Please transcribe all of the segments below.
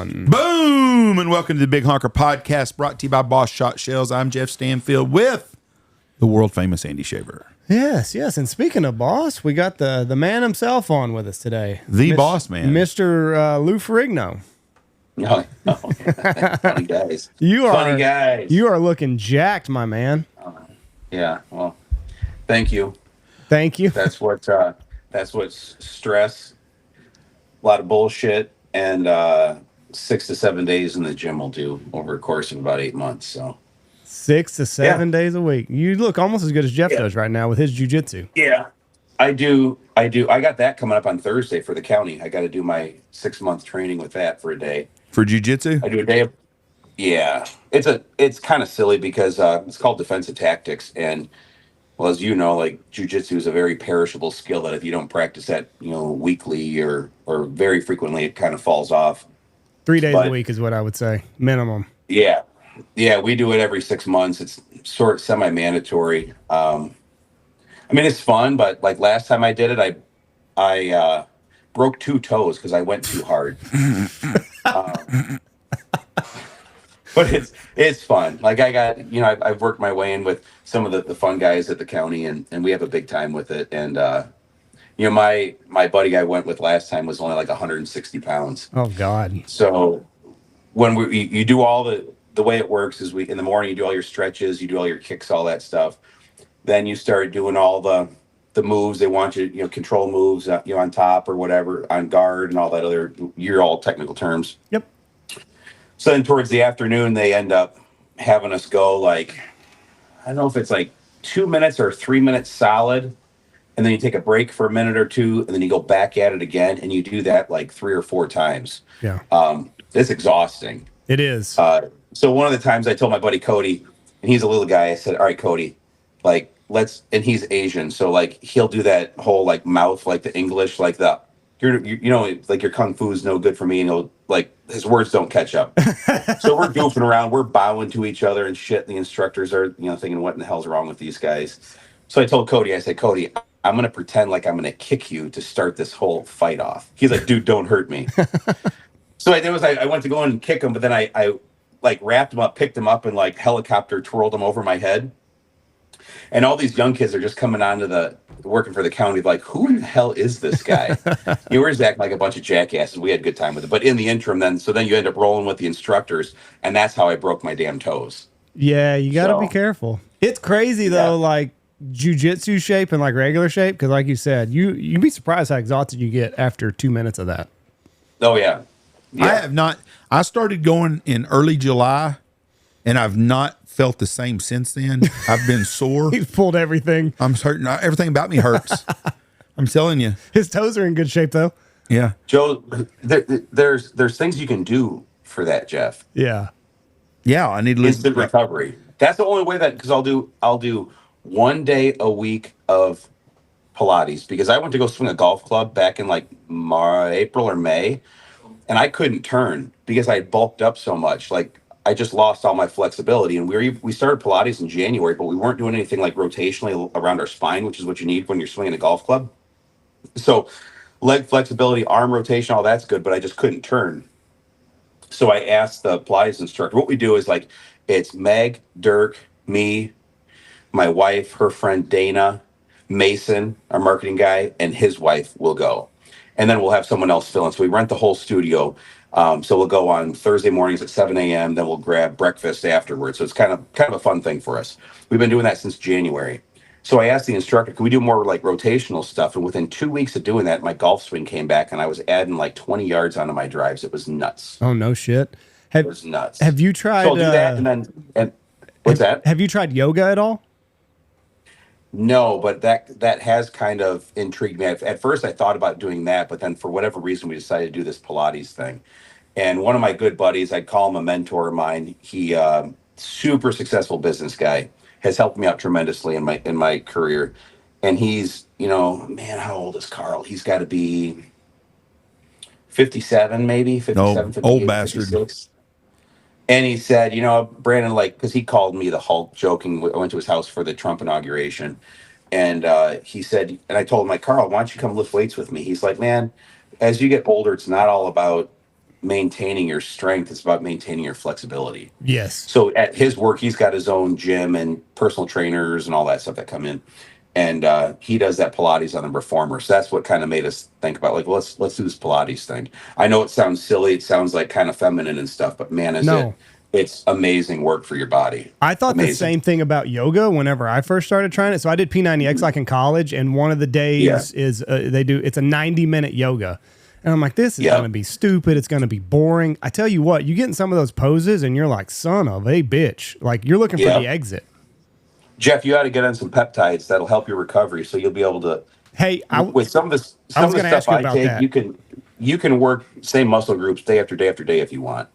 on. Boom! And welcome to the Big Honker Podcast, brought to you by Boss Shot Shells. I'm Jeff Stanfield with the world famous Andy Shaver. Yes. And speaking of boss, we got the man himself on with us today. The boss man. Mr. Lou Ferrigno. No. Funny guys. You are looking jacked, my man. Yeah, well, thank you. Thank you. That's what stress, a lot of bullshit, and 6 to 7 days in the gym will do over a course of about 8 months. So 6 to 7 days a week. You look almost as good as Jeff does right now with his jiu-jitsu. Yeah, I do. I got that coming up on Thursday for the county. I got to do my 6-month training with that for a day. For jiu-jitsu? I do a day of, yeah. It's kind of silly because it's called defensive tactics, and well, as you know, like jiu-jitsu is a very perishable skill that if you don't practice that, weekly or very frequently, it kind of falls off. 3 days a week is what I would say, minimum. Yeah, we do it every 6 months. It's sort of semi-mandatory. I mean, it's fun, but like last time I did it, I broke 2 toes because I went too hard. But it's fun. Like I got, I've worked my way in with some of the fun guys at the county, and we have a big time with it. And my buddy I went with last time was only like 160 pounds. Oh God! So when you do all the way it works is in the morning you do all your stretches, you do all your kicks, all that stuff. Then you start doing all the moves they want you, control moves, on top or whatever, on guard and all that other. You're all technical terms. Yep. So then towards the afternoon, they end up having us go like, I don't know if it's like 2 minutes or 3 minutes solid. And then you take a break for a minute or two, and then you go back at it again. And you do that like 3 or 4 times. Yeah. It's exhausting. It is. So one of the times I told my buddy Cody, and he's a little guy, I said, all right, Cody, like and he's Asian. So like he'll do that whole like mouth, like the English, like like your kung fu is no good for me, and he'll like his words don't catch up. So we're goofing around, we're bowing to each other and shit. The instructors are thinking, what in the hell's wrong with these guys? So I told Cody, I said, Cody, I'm gonna pretend like I'm gonna kick you to start this whole fight off. He's like, dude, don't hurt me. So I did was I went to go in and kick him, but then I like wrapped him up, picked him up, and like helicopter twirled him over my head. And all these young kids are just coming onto working for the county, like, who the hell is this guy? We're just acting like a bunch of jackasses. We had a good time with it. But in the interim, then you end up rolling with the instructors, and that's how I broke my damn toes. Yeah, you got to be careful. It's crazy, though, like jiu-jitsu shape and like regular shape, because like you said, you'd be surprised how exhausted you get after 2 minutes of that. Oh, yeah. I have not. I started going in early July, and I've not felt the same since then. I've been sore. He's pulled everything. I'm hurting. Everything about me hurts. I'm telling you. His toes are in good shape, though. Yeah. Joe, there's things you can do for that, Jeff. Yeah. Yeah, I need to instant recovery. That's the only way because I'll do 1 day a week of Pilates, because I went to go swing a golf club back in like April or May, and I couldn't turn because I had bulked up so much. Like I just lost all my flexibility, and we started Pilates in January, but we weren't doing anything like rotationally around our spine, which is what you need when you're swinging a golf club. So leg flexibility, arm rotation, all that's good, but I just couldn't turn. So I asked the Pilates instructor, what we do is like, it's Meg, Dirk, me, my wife, her friend Dana, Mason, our marketing guy, and his wife will go. And then we'll have someone else fill in. So we rent the whole studio. So we'll go on Thursday mornings at 7 a.m. Then we'll grab breakfast afterwards. So it's kind of a fun thing for us. We've been doing that since January. So I asked the instructor, can we do more like rotational stuff? And within 2 weeks of doing that, my golf swing came back, and I was adding like 20 yards onto my drives. It was nuts. Oh, no shit. It was nuts. Have you tried? So I'll do that, and what's that? Have you tried yoga at all? No, but that has kind of intrigued me. At first, I thought about doing that, but then for whatever reason, we decided to do this Pilates thing. And one of my good buddies, I'd call him a mentor of mine. He super successful business guy, has helped me out tremendously in my career. And he's, man, how old is Carl? He's got to be 57, maybe 57, 58, old bastard. 56. And he said, Brandon, like, because he called me the Hulk, joking. I went to his house for the Trump inauguration. And he said, and I told him, like, Carl, why don't you come lift weights with me? He's like, man, as you get older, it's not all about maintaining your strength. It's about maintaining your flexibility. Yes. So at his work, he's got his own gym and personal trainers and all that stuff that come in. And he does that Pilates on the reformer. So that's what kind of made us think about like, let's do this Pilates thing. I know it sounds silly. It sounds like kind of feminine and stuff, but man, it's amazing work for your body. I thought the same thing about yoga whenever I first started trying it. So I did P90X like in college, and one of the days is it's a 90-minute yoga. And I'm like, this is going to be stupid. It's going to be boring. I tell you what, you get in some of those poses and you're like, son of a bitch. Like you're looking for the exit. Jeff, you ought to get on some peptides that'll help your recovery, so you'll be able to. Hey, with some of the stuff I take, you can work same muscle groups day after day after day if you want.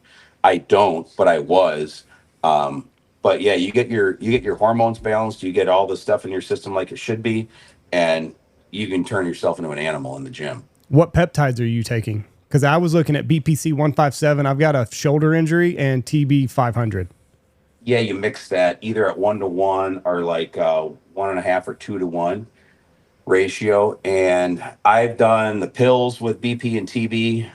I don't, but I was. But yeah, you get your hormones balanced. You get all the stuff in your system like it should be, and you can turn yourself into an animal in the gym. What peptides are you taking? Because I was looking at BPC 157. I've got a shoulder injury and TB 500. Yeah, you mix that either at 1-to-1 or like 1.5 or 2-to-1 ratio. And I've done the pills with BP and TB.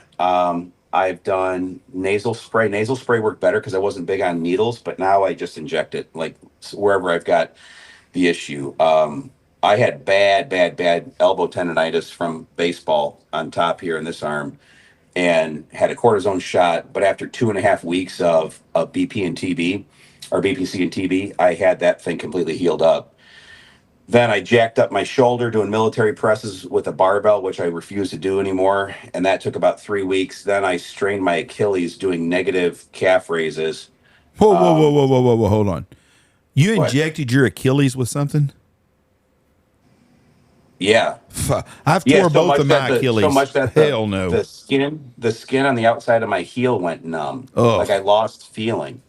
I've done nasal spray. Nasal spray worked better because I wasn't big on needles, but now I just inject it like wherever I've got the issue. I had bad elbow tendonitis from baseball on top here in this arm and had a cortisone shot. But after 2.5 weeks of BP and TB, or BPC and TB, I had that thing completely healed up. Then I jacked up my shoulder doing military presses with a barbell, which I refuse to do anymore. And that took about 3 weeks. Then I strained my Achilles doing negative calf raises. Whoa. Hold on. You injected your Achilles with something? Yeah. I've tore both of my Achilles. So much that hell no. The skin on the outside of my heel went numb. Ugh. Like I lost feeling.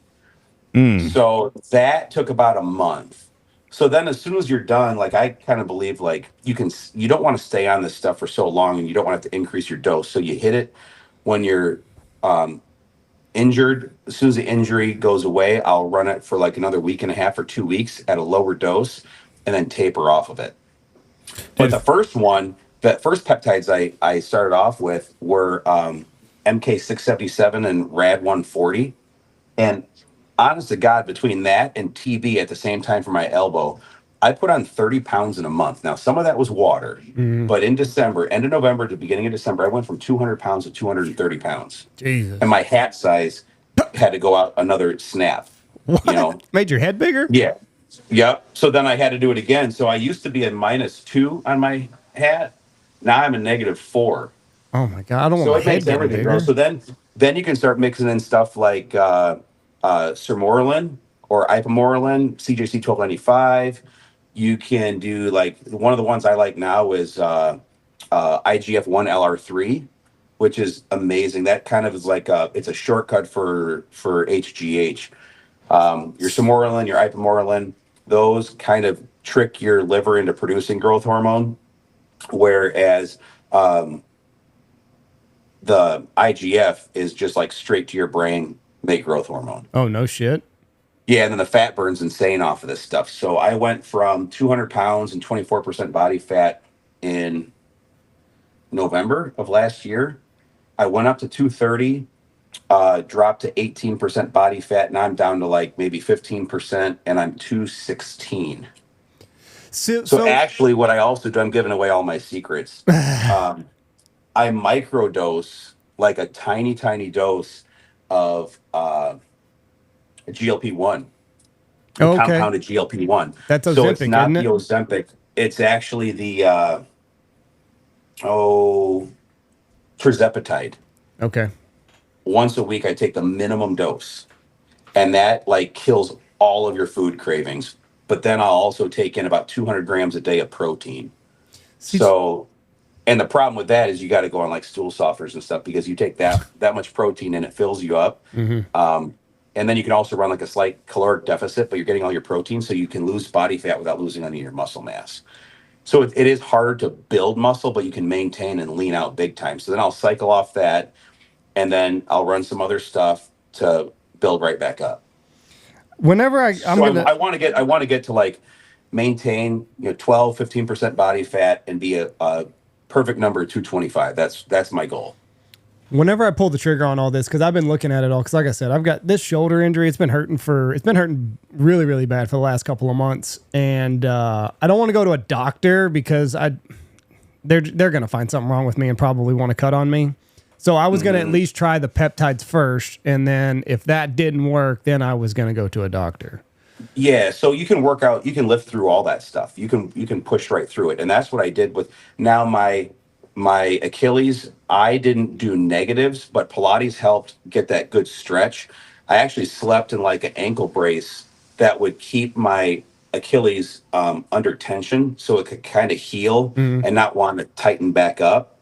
So that took about a month. So then as soon as you're done, like I kind of believe like you don't want to stay on this stuff for so long and you don't want to have to increase your dose. So you hit it when you're injured. As soon as the injury goes away, I'll run it for like another 1.5 or 2 weeks at a lower dose and then taper off of it. But the first peptides I started off with were MK677 and Rad 140. And honest to God, between that and TB at the same time for my elbow, I put on 30 pounds in a month. Now, some of that was water, but in December, end of November to beginning of December, I went from 200 pounds to 230 pounds. Jesus. And my hat size had to go out another snap. What? You know? Made your head bigger? Yeah. Yep. So then I had to do it again. So I used to be a -2 on my hat. Now I'm a -4. Oh my God. I don't want my head getting bigger. Grow. So then you can start mixing in stuff like sermorelin or ipamorelin, CJC 1295. You can do like one of the ones I like now is IGF-1 LR3, which is amazing. That kind of is like it's a shortcut for HGH. Your sermorelin, your ipamorelin, those kind of trick your liver into producing growth hormone, whereas the IGF is just like straight to your brain, make growth hormone. Oh, no shit. Yeah, and then the fat burn's insane off of this stuff. So I went from 200 pounds and 24% body fat in November of last year. I went up to 230, dropped to 18% body fat. Now I'm down to like maybe 15%, and I'm 216. So actually, what I also do, I'm giving away all my secrets. I microdose like a tiny dose of GLP-1. Compounded GLP-1. That's Ozempic, so it's not isn't it? The Ozempic. It's actually the tirzepatide. Okay. Once a week, I take the minimum dose, and that like kills all of your food cravings. But then I'll also take in about 200 grams a day of protein. And the problem with that is you got to go on like stool softeners and stuff because you take that much protein and it fills you up. And then you can also run like a slight caloric deficit, but you're getting all your protein, so you can lose body fat without losing any of your muscle mass. So it is hard to build muscle, but you can maintain and lean out big time. So then I'll cycle off that, and then I'll run some other stuff to build right back up. Whenever I want to get to like maintain 12-15% body fat and be a perfect number 225. That's my goal. Whenever I pull the trigger on all this, because I've been looking at it all, because like I said, I've got this shoulder injury. It's been hurting really, really bad for the last couple of months, and I don't want to go to a doctor because they're going to find something wrong with me and probably want to cut on me. So I was going to at least try the peptides first, and then if that didn't work, then I was going to go to a doctor. Yeah, so you can work out, you can lift through all that stuff. You can push right through it, and that's what I did with now my Achilles. I didn't do negatives, but Pilates helped get that good stretch. I actually slept in like an ankle brace that would keep my Achilles under tension, so it could kind of heal and not want to tighten back up.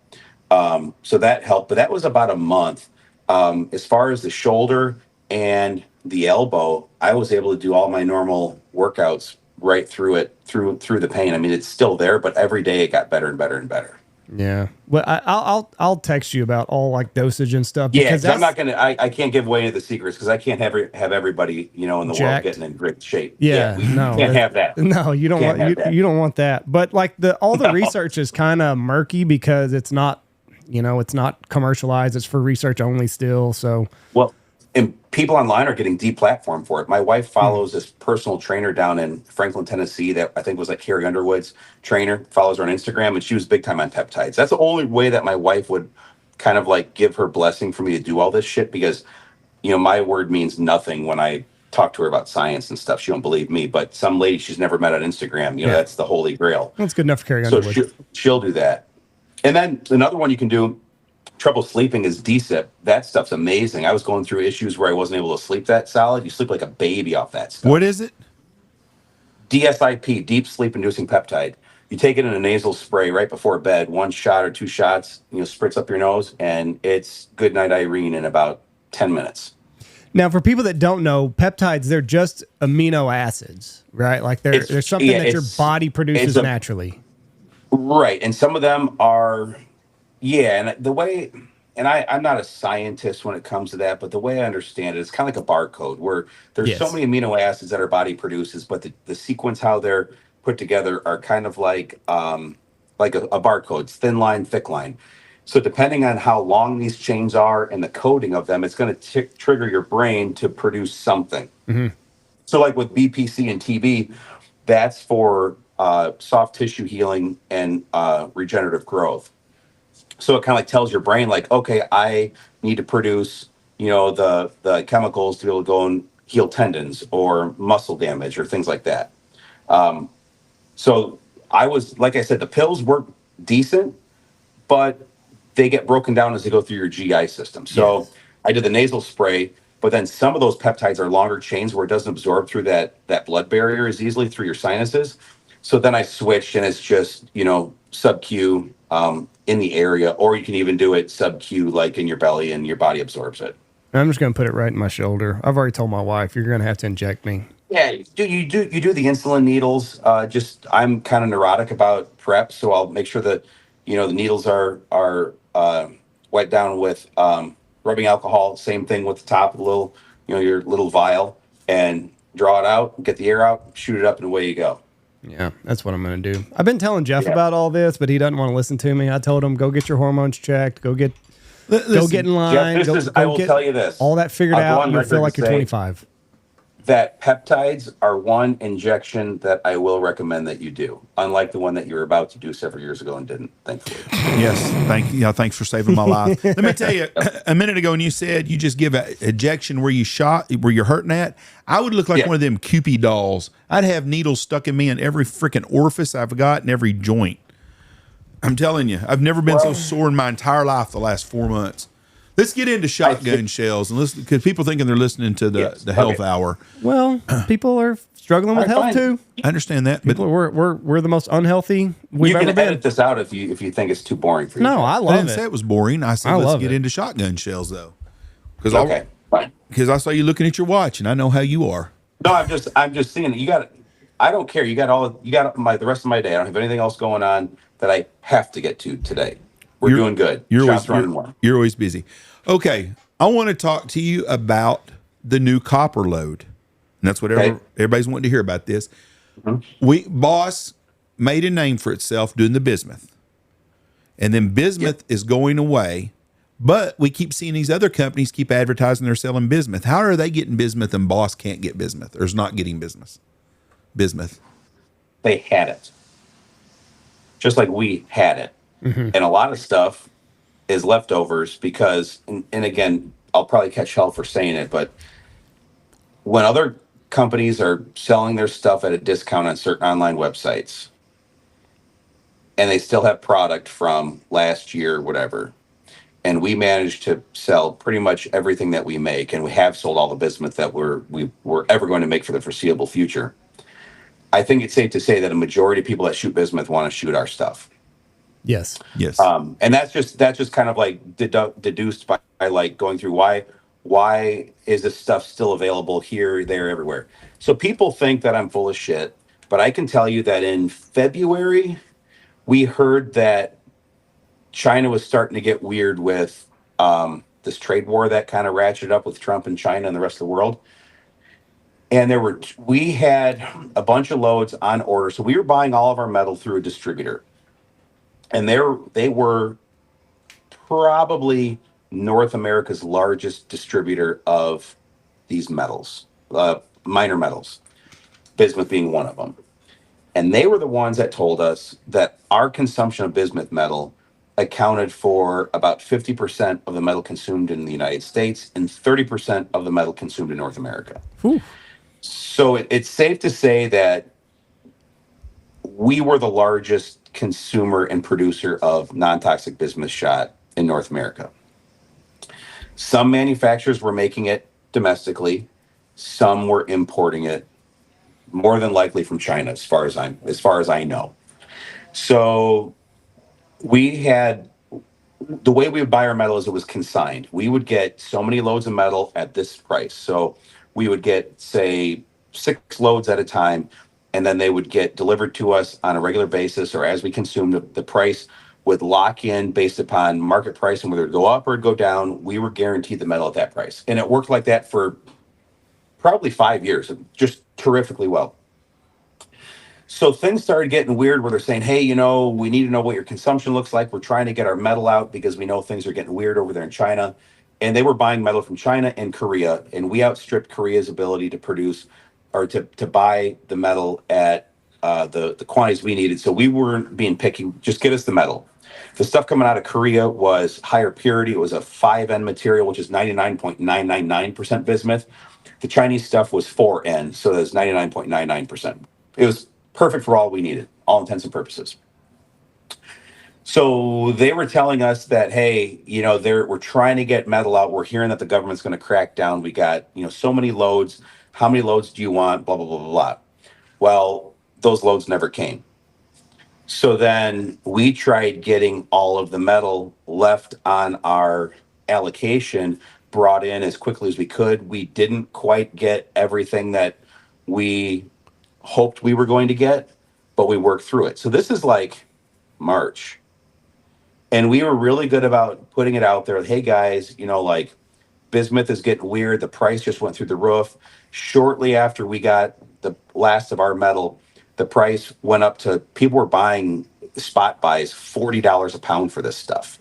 So that helped, but that was about a month. As far as the shoulder and the elbow, I was able to do all my normal workouts right through it, through the pain. I mean, it's still there, but every day it got better and better and better. Yeah. Well, I'll text you about all like dosage and stuff. Yeah, because I'm not gonna. I can't give away any of the secrets because I can't have everybody in the jacked world getting in great shape. Yeah, no, can't have that. No, you don't you don't want that. But like all the research is kind of murky because it's not it's not commercialized. It's for research only still. So well, and people online are getting deplatformed for it. My wife follows this personal trainer down in Franklin, Tennessee that I think was like Carrie Underwood's trainer, follows her on Instagram, and she was big time on peptides. That's the only way that my wife would kind of like give her blessing for me to do all this shit because, my word means nothing when I talk to her about science and stuff. She don't believe me, but some lady she's never met on Instagram, that's the holy grail. That's good enough for Carrie Underwood. So she'll do that. And then another one you can do, trouble sleeping, is DSIP. That stuff's amazing. I was going through issues where I wasn't able to sleep that solid. You sleep like a baby off that stuff. What is it? DSIP, deep sleep inducing peptide. You take it in a nasal spray right before bed, 1 shot or 2 shots, spritz up your nose, and it's good night Irene in about 10 minutes. Now, for people that don't know, peptides, they're just amino acids, right? Like there's something that your body produces naturally. Right. And some of them are, and the way, and I'm not a scientist when it comes to that, but the way I understand it, it's kind of like a barcode where there's so many amino acids that our body produces, but the sequence, how they're put together are kind of like a barcode. It's thin line, thick line. So depending on how long these chains are and the coding of them, it's going to trigger your brain to produce something. Mm-hmm. So like with BPC and TB, that's for soft tissue healing and regenerative growth. So it kind of like tells your brain like, okay, I need to produce, the chemicals to be able to go and heal tendons or muscle damage or things like that. So I was, like I said, the pills work decent, but they get broken down as they go through your GI system. So I did the nasal spray, but then some of those peptides are longer chains where it doesn't absorb through that blood barrier as easily through your sinuses. So then I switched and it's just, sub-Q in the area, or you can even do it sub-Q like in your belly and your body absorbs it. I'm just going to put it right in my shoulder. I've already told my wife, you're going to have to inject me. Yeah, you do the insulin needles. I'm kind of neurotic about prep, so I'll make sure that, the needles are wet down with rubbing alcohol. Same thing with the top of the little, your little vial, and draw it out, get the air out, shoot it up, and away you go. Yeah, that's what I'm going to do. I've been telling Jeff about all this, but he doesn't want to listen to me. I told him, go get your hormones checked, go get in line. Jeff, I will tell you this. All that figured out, and you'll feel like you're 25. That peptides are one injection that I will recommend that you do, unlike the one that you were about to do several years ago and didn't, thankfully. Yes, thanks for saving my life. Let me tell you, a minute ago when you said you just give an injection where you're hurting at, I would look like one of them Cupid dolls. I'd have needles stuck in me in every freaking orifice I've got and every joint. I'm telling you, I've never been so sore in my entire life the last 4 months. Let's get into shotgun shells and listen, because people thinking they're listening to the health hour. Well, people are struggling with health too. I understand that, but we're the most unhealthy we've ever been. You can edit this out if you think it's too boring for you. No, I love it. I didn't say it was boring. I said let's get into shotgun shells though. Fine. Because I saw you looking at your watch and I know how you are. No, I'm just seeing you got. I don't care. You got the rest of my day. I don't have anything else going on that I have to get to today. We're doing good. You're always busy. Okay, I want to talk to you about the new copper load. And that's what everybody's wanting to hear about this. Mm-hmm. Boss made a name for itself doing the bismuth. And then bismuth is going away. But we keep seeing these other companies keep advertising they're selling bismuth. How are they getting bismuth and Boss can't get bismuth or is not getting bismuth? They had it. Just like we had it. Mm-hmm. And a lot of stuff is leftovers because, and again, I'll probably catch hell for saying it, but when other companies are selling their stuff at a discount on certain online websites and they still have product from last year or whatever, and we managed to sell pretty much everything that we make, and we have sold all the bismuth that we're ever going to make for the foreseeable future, I think it's safe to say that a majority of people that shoot bismuth want to shoot our stuff. Yes. And that's just kind of like deduced by like going through why is this stuff still available here, there, everywhere. So people think that I'm full of shit, but I can tell you that in February we heard that China was starting to get weird with this trade war that kind of ratcheted up with Trump and China and the rest of the world. And we had a bunch of loads on order, so we were buying all of our metal through a distributor. And they were probably North America's largest distributor of these metals, minor metals, bismuth being one of them. And they were the ones that told us that our consumption of bismuth metal accounted for about 50% of the metal consumed in the United States and 30% of the metal consumed in North America. Whew. So it's safe to say that we were the largest consumer and producer of non-toxic bismuth shot in North America. Some manufacturers were making it domestically, some were importing it, more than likely from China, as far as I know. So we had the way we would buy our metal is it was consigned. We would get so many loads of metal at this price. So we would get, say, 6 loads at a time, and then they would get delivered to us on a regular basis, or as we consumed. The price would lock in based upon market price, and whether it go up or go down, we were guaranteed the metal at that price. And it worked like that for probably 5 years, just terrifically well. So things started getting weird where they're saying, hey, we need to know what your consumption looks like. We're trying to get our metal out because we know things are getting weird over there in China. And they were buying metal from China and Korea, and we outstripped Korea's ability to produce or to buy the metal at the quantities we needed. So we weren't being picky, just get us the metal. The stuff coming out of Korea was higher purity. It was a 5N material, which is 99.999% bismuth. The Chinese stuff was 4N, so that's 99.99%. It was perfect for all we needed, all intents and purposes. So they were telling us that, hey, we're trying to get metal out. We're hearing that the government's going to crack down. We got, so many loads. How many loads do you want? Blah, blah, blah, blah, blah. Well, those loads never came. So then we tried getting all of the metal left on our allocation brought in as quickly as we could. We didn't quite get everything that we hoped we were going to get, but we worked through it. So this is like March. And we were really good about putting it out there. Hey guys, bismuth is getting weird. The price just went through the roof. Shortly after we got the last of our metal, the price went up to, people were buying spot buys $40 a pound for this stuff.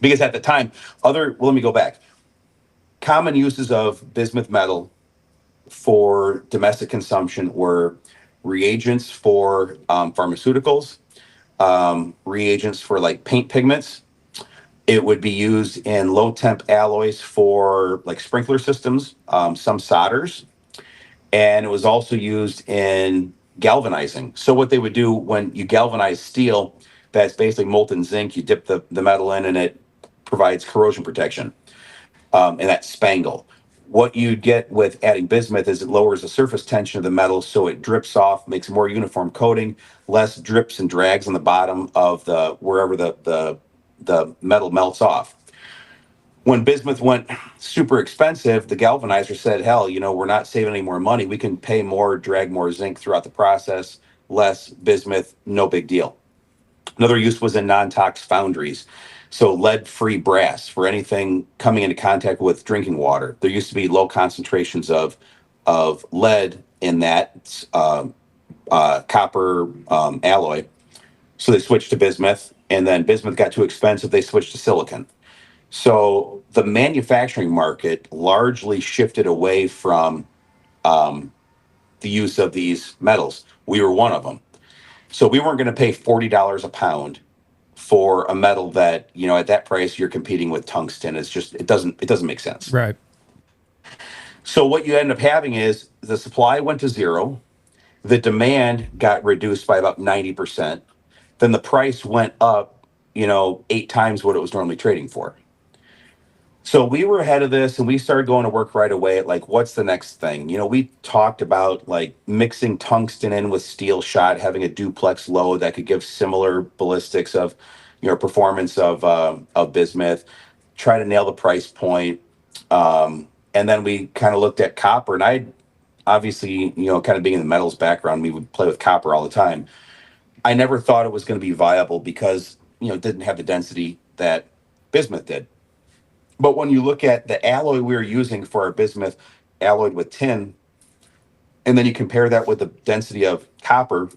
Because at the time, let me go back. Common uses of bismuth metal for domestic consumption were reagents for pharmaceuticals, reagents for like paint pigments. It would be used in low temp alloys for like sprinkler systems, some solders, and it was also used in galvanizing. So what they would do when you galvanize steel, that's basically molten zinc, you dip the metal in and it provides corrosion protection, and that spangle. What you get with adding bismuth is it lowers the surface tension of the metal so it drips off, makes a more uniform coating, less drips and drags on the bottom of wherever the metal melts off. When bismuth went super expensive, the galvanizer said, hell, we're not saving any more money. We can pay more, drag more zinc throughout the process, less bismuth, no big deal. Another use was in non-tox foundries. So lead-free brass for anything coming into contact with drinking water. There used to be low concentrations of lead in that copper alloy. So they switched to bismuth, and then bismuth got too expensive. They switched to silicon. So the manufacturing market largely shifted away from the use of these metals. We were one of them. So we weren't going to pay $40 a pound for a metal that, at that price you're competing with tungsten. It doesn't make sense. Right. So what you end up having is the supply went to zero, the demand got reduced by about 90%, then the price went up, 8 times what it was normally trading for. So we were ahead of this and we started going to work right away at like, what's the next thing? We talked about like mixing tungsten in with steel shot, having a duplex load that could give similar ballistics of, performance of bismuth, try to nail the price point. And then we kind of looked at copper, and I obviously, kind of being in the metals background, we would play with copper all the time. I never thought it was going to be viable because, it didn't have the density that bismuth did. But when you look at the alloy we were using for our bismuth alloyed with tin, and then you compare that with the density of copper,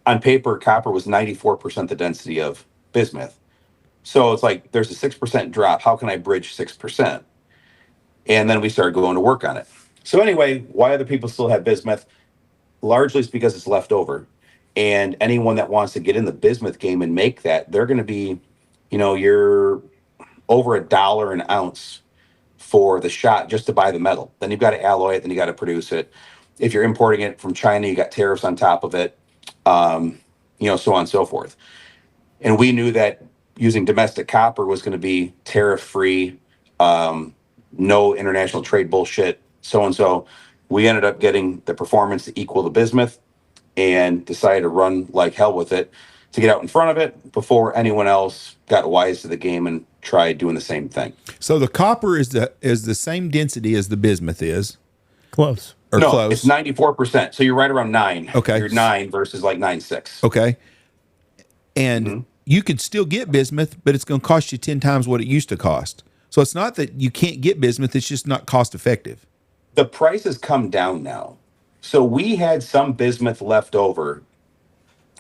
on paper, copper was 94% the density of bismuth. So it's like there's a 6% drop. How can I bridge 6%? And then we started going to work on it. So anyway, why other people still have bismuth? Largely it's because it's left over. And anyone that wants to get in the bismuth game and make that, they're going to be, you're over $1 an ounce for the shot just to buy the metal. Then you've got to alloy it, then you got to produce it. If you're importing it from China, you got tariffs on top of it, so on and so forth. And we knew that using domestic copper was going to be tariff free, no international trade bullshit, so and so. We ended up getting the performance to equal the bismuth and decided to run like hell with it to get out in front of it before anyone else got wise to the game and tried doing the same thing. So the copper is the same density as the bismuth is. Close. Or no, close. It's 94%. So you're right around 9. Okay. You're 9 versus like 9.6. Okay. And you could still get bismuth, but it's going to cost you 10 times what it used to cost. So it's not that you can't get bismuth, it's just not cost effective. The price has come down now. So we had some bismuth left over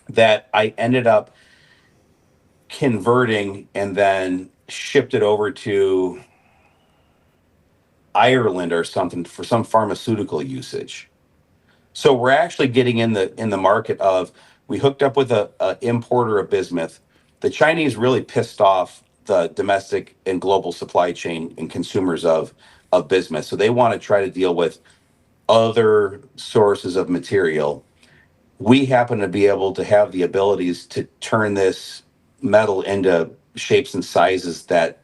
that I ended up converting and then shipped it over to Ireland or something for some pharmaceutical usage. So we're actually getting in the market of, we hooked up with a importer of bismuth. The Chinese really pissed off the domestic and global supply chain and consumers of bismuth. So they want to try to deal with other sources of material. We happen to be able to have the abilities to turn this metal into shapes and sizes that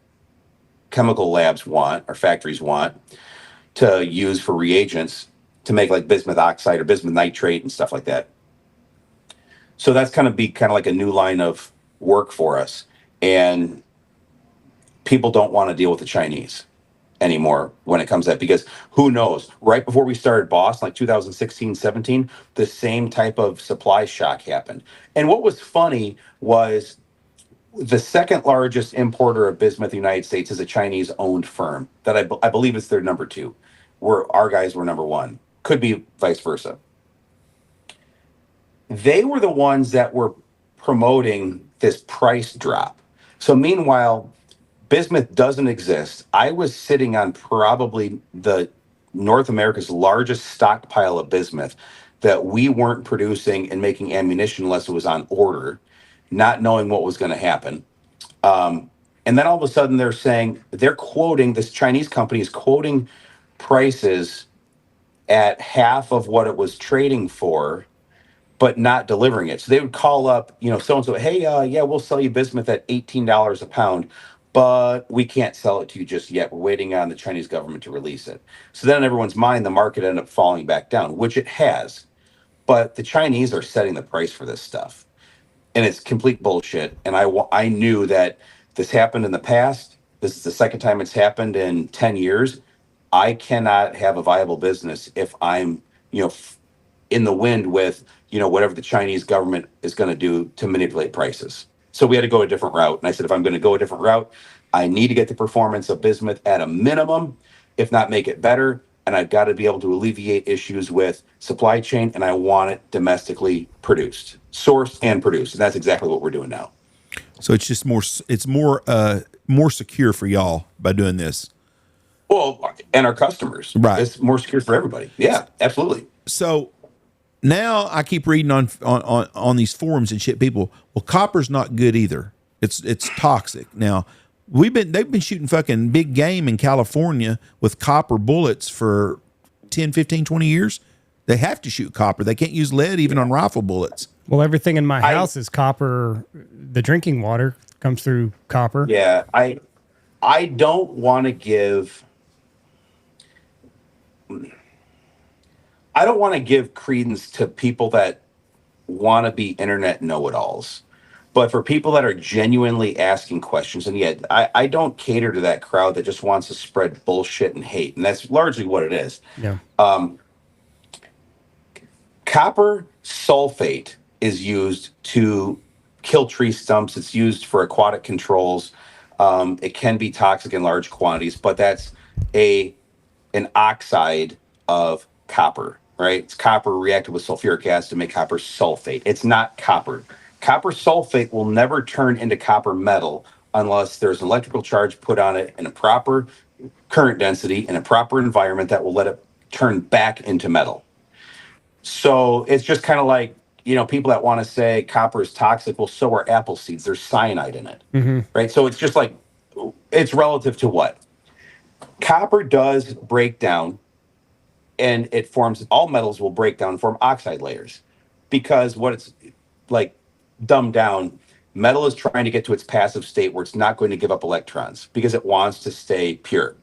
chemical labs want or factories want to use for reagents to make like bismuth oxide or bismuth nitrate and stuff like that. So that's kind of like a new line of work for us. And people don't want to deal with the Chinese anymore when it comes to that, because who knows, right before we started Boston, like 2016, 17, the same type of supply shock happened. And what was funny was the second largest importer of bismuth in the United States is a Chinese owned firm that I believe it's their number 2, where our guys were number 1. Could be vice versa. They were the ones that were promoting this price drop. So meanwhile, bismuth doesn't exist. I was sitting on probably the North America's largest stockpile of bismuth that we weren't producing and making ammunition unless it was on order, not knowing what was going to happen. And then all of a sudden they're quoting, this Chinese company is quoting prices at half of what it was trading for, but not delivering it. So they would call up, so-and-so, hey, yeah, we'll sell you bismuth at $18 a pound, but we can't sell it to you just yet. We're waiting on the Chinese government to release it. So then in everyone's mind, the market ended up falling back down, which it has. But the Chinese are setting the price for this stuff. And it's complete bullshit. And I knew that this happened in the past. This is the second time it's happened in 10 years. I cannot have a viable business if I'm, in the wind with, whatever the Chinese government is going to do to manipulate prices. So we had to go a different route. And I said, if I'm going to go a different route, I need to get the performance of bismuth at a minimum, if not make it better. And I've got to be able to alleviate issues with supply chain. And I want it domestically produced, sourced and produced. And that's exactly what we're doing now. So it's just more more secure for y'all by doing this. Well, and our customers. Right. It's more secure for everybody. Yeah, absolutely. So now I keep reading on these forums and shit. People, well, copper's not good either. It's toxic. Now they've been shooting fucking big game in California with copper bullets for 10, 15, 20 years. They have to shoot copper. They can't use lead even on rifle bullets. Well, everything in my house is copper. The drinking water comes through copper. Yeah, I don't want to give credence to people that want to be internet know-it-alls. But for people that are genuinely asking questions, and yet I don't cater to that crowd that just wants to spread bullshit and hate, and that's largely what it is. Yeah. Copper sulfate is used to kill tree stumps. It's used for aquatic controls. It can be toxic in large quantities, but that's an oxide of copper, right? It's copper reacted with sulfuric acid to make copper sulfate. It's not copper. Copper sulfate will never turn into copper metal unless there's an electrical charge put on it in a proper current density in a proper environment that will let it turn back into metal. So it's just kind of like, people that want to say copper is toxic, well, so are apple seeds. There's cyanide in it, right? So it's just like, it's relative to what? Copper does break down, and all metals will break down and form oxide layers, because what it's like dumbed down, metal is trying to get to its passive state where it's not going to give up electrons because it wants to stay pure.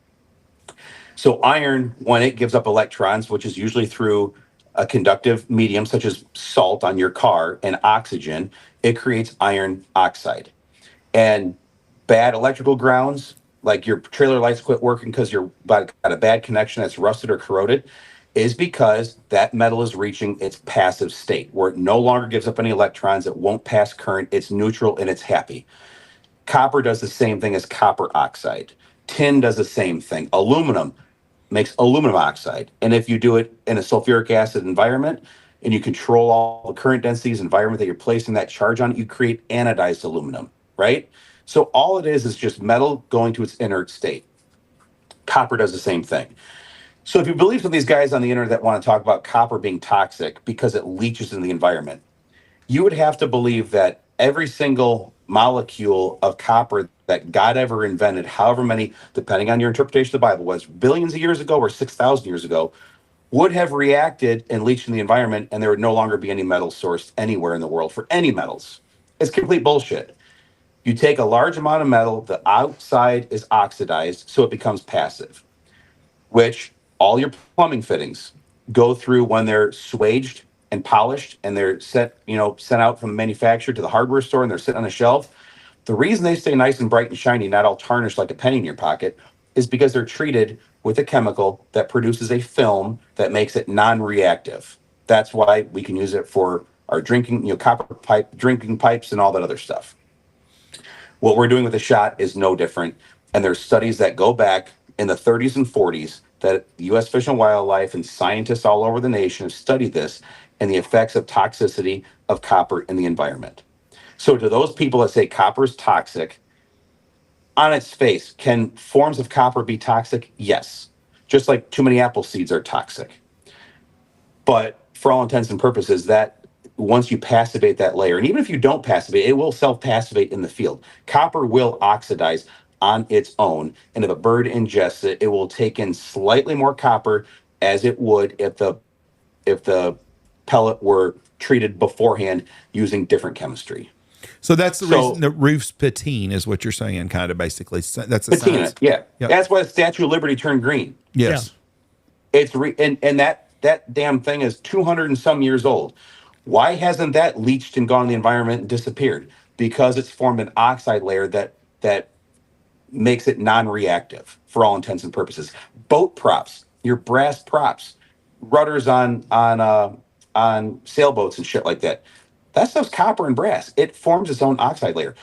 So iron, when it gives up electrons, which is usually through a conductive medium such as salt on your car and oxygen, it creates iron oxide. And bad electrical grounds, like your trailer lights quit working because you're got a bad connection that's rusted or corroded, is because that metal is reaching its passive state where it no longer gives up any electrons, it won't pass current, it's neutral, and it's happy. Copper does the same thing as copper oxide. Tin does the same thing. Aluminum makes aluminum oxide. And if you do it in a sulfuric acid environment and you control all the current densities environment that you're placing that charge on, you create anodized aluminum, right? So all it is just metal going to its inert state. Copper does the same thing. So if you believe some of these guys on the internet that want to talk about copper being toxic because it leaches in the environment, you would have to believe that every single molecule of copper that God ever invented, however many, depending on your interpretation of the Bible, was billions of years ago or 6,000 years ago, would have reacted and leached in the environment, and there would no longer be any metal sourced anywhere in the world for any metals. It's complete bullshit. You take a large amount of metal, the outside is oxidized, so it becomes passive, which all your plumbing fittings go through when they're swaged and polished and they're sent out from the manufacturer to the hardware store and they're sitting on a shelf. The reason they stay nice and bright and shiny, not all tarnished like a penny in your pocket, is because they're treated with a chemical that produces a film that makes it non-reactive. That's why we can use it for our drinking, copper pipe, drinking pipes and all that other stuff. What we're doing with the shot is no different. And there's studies that go back in the 30s and 40s that the U.S. Fish and Wildlife and scientists all over the nation have studied this and the effects of toxicity of copper in the environment. So to those people that say copper is toxic, on its face, can forms of copper be toxic? Yes. Just like too many apple seeds are toxic. But for all intents and purposes, that once you passivate that layer, and even if you don't passivate, it will self-passivate in the field. Copper will oxidize on its own, and if a bird ingests it, it will take in slightly more copper as it would if the pellet were treated beforehand using different chemistry. So that's the reason the roof's patine is what you're saying, kind of basically. That's a patina, science. yeah. Yep. That's why the Statue of Liberty turned green. Yes. Yeah. It's and that damn thing is 200 and some years old. Why hasn't that leached and gone in the environment and disappeared? Because it's formed an oxide layer that makes it non-reactive for all intents and purposes. Boat props, your brass props, rudders on sailboats and shit like that. That stuff's copper and brass. It forms its own oxide layer.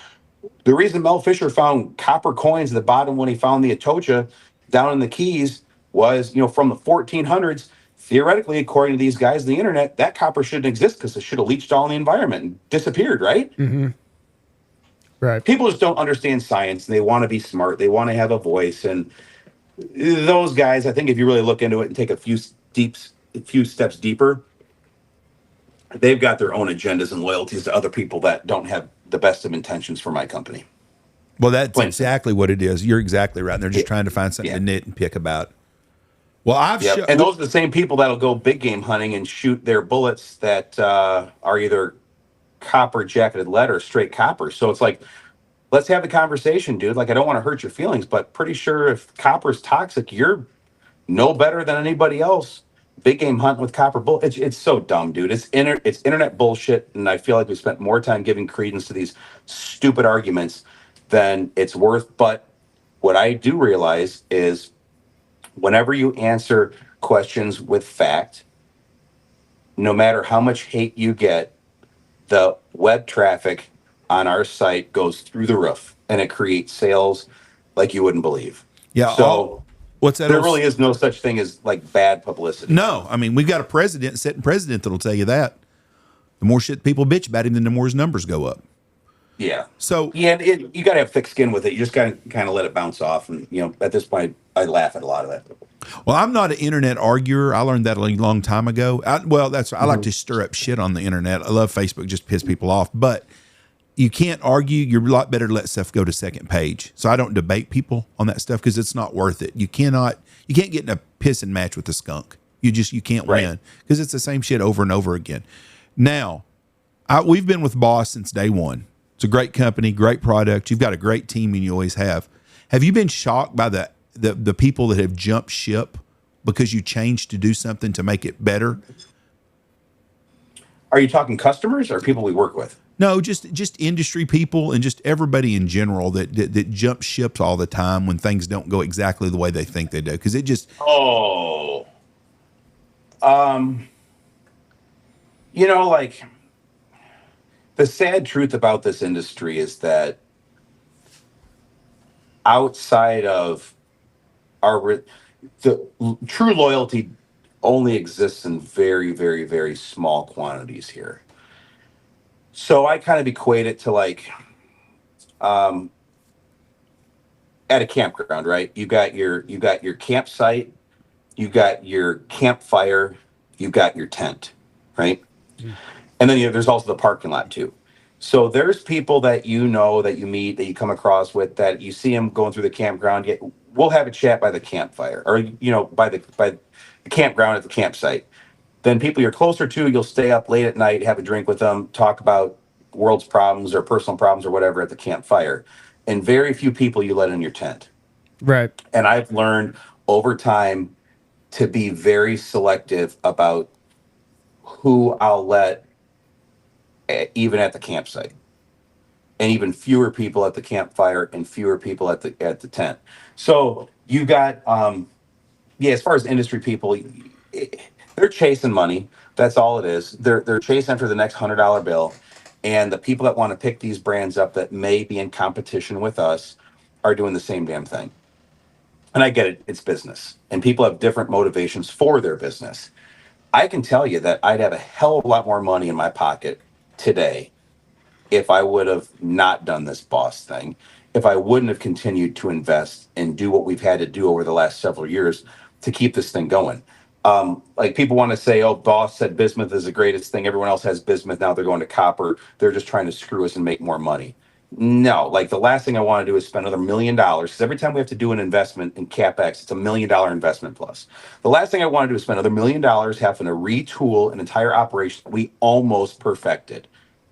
The reason Mel Fisher found copper coins at the bottom when he found the Atocha down in the Keys was, from the 1400s. Theoretically, according to these guys on the internet, that copper shouldn't exist because it should have leached all in the environment and disappeared, right? Mm-hmm. Right. People just don't understand science, and they want to be smart. They want to have a voice, and those guys, I think, if you really look into it and take a few steps deeper, they've got their own agendas and loyalties to other people that don't have the best of intentions for my company. Well, that's exactly what it is. You're exactly right. And they're just trying to find something to nit and pick about. Well, and those are the same people that'll go big game hunting and shoot their bullets that are either copper jacketed lead or straight copper. So it's like, let's have the conversation, dude. Like, I don't want to hurt your feelings, but pretty sure if copper is toxic, you're no better than anybody else. Big game hunting with copper bull. It's so dumb, dude. It's internet bullshit, and I feel like we spent more time giving credence to these stupid arguments than it's worth. But what I do realize is whenever you answer questions with fact, no matter how much hate you get, the web traffic on our site goes through the roof, and it creates sales like you wouldn't believe. Yeah. So what's that? There really is no such thing as like bad publicity. No, I mean, we've got a sitting president that'll tell you that. The more shit people bitch about him, then the more his numbers go up. Yeah. So you got to have thick skin with it. You just got to kind of let it bounce off. And at this point, I laugh at a lot of that. Well, I'm not an internet arguer. I learned that a long time ago. I like to stir up shit on the internet. I love Facebook just to piss people off. But you can't argue. You're a lot better to let stuff go to second page. So I don't debate people on that stuff because it's not worth it. You can't get in a pissing match with a skunk. You can't win because it's the same shit over and over again. Now, we've been with Boss since day one. It's a great company, great product. You've got a great team, and you always have. Have you been shocked by the people that have jumped ship because you changed to do something to make it better? Are you talking customers or people we work with? No, just industry people and just everybody in general that jump ships all the time when things don't go exactly the way they think they do. Because it just like the sad truth about this industry is that outside of the true loyalty only exists in very, very, very small quantities here. So I kind of equate it to like at a campground, right? You got your campsite, you got your campfire, you got your tent, right? Mm. And then there's also the parking lot too. So there's people that that you meet, that you come across with, that you see them going through the campground. We'll have a chat by the campfire, or by the campground at the campsite. Then people you're closer to, you'll stay up late at night, have a drink with them, talk about world's problems or personal problems or whatever at the campfire. And very few people you let in your tent. Right. And I've learned over time to be very selective about who I'll let even at the campsite, and even fewer people at the campfire and fewer people at the tent. So you got as far as industry people, they're chasing money. That's all it is. They're chasing after the next $100 bill, and the people that want to pick these brands up that may be in competition with us are doing the same damn thing. And I get it. It's business, and people have different motivations for their business. I can tell you that I'd have a hell of a lot more money in my pocket today if I would have not done this Boss thing, if I wouldn't have continued to invest and do what we've had to do over the last several years to keep this thing going. Like, people want to say, oh, Boss said bismuth is the greatest thing. Everyone else has bismuth. Now they're going to copper. They're just trying to screw us and make more money. No, like, the last thing I want to do is spend another $1 million, because every time we have to do an investment in CapEx, it's $1 million investment plus. The last thing I want to do is spend another $1 million having to retool an entire operation that we almost perfected.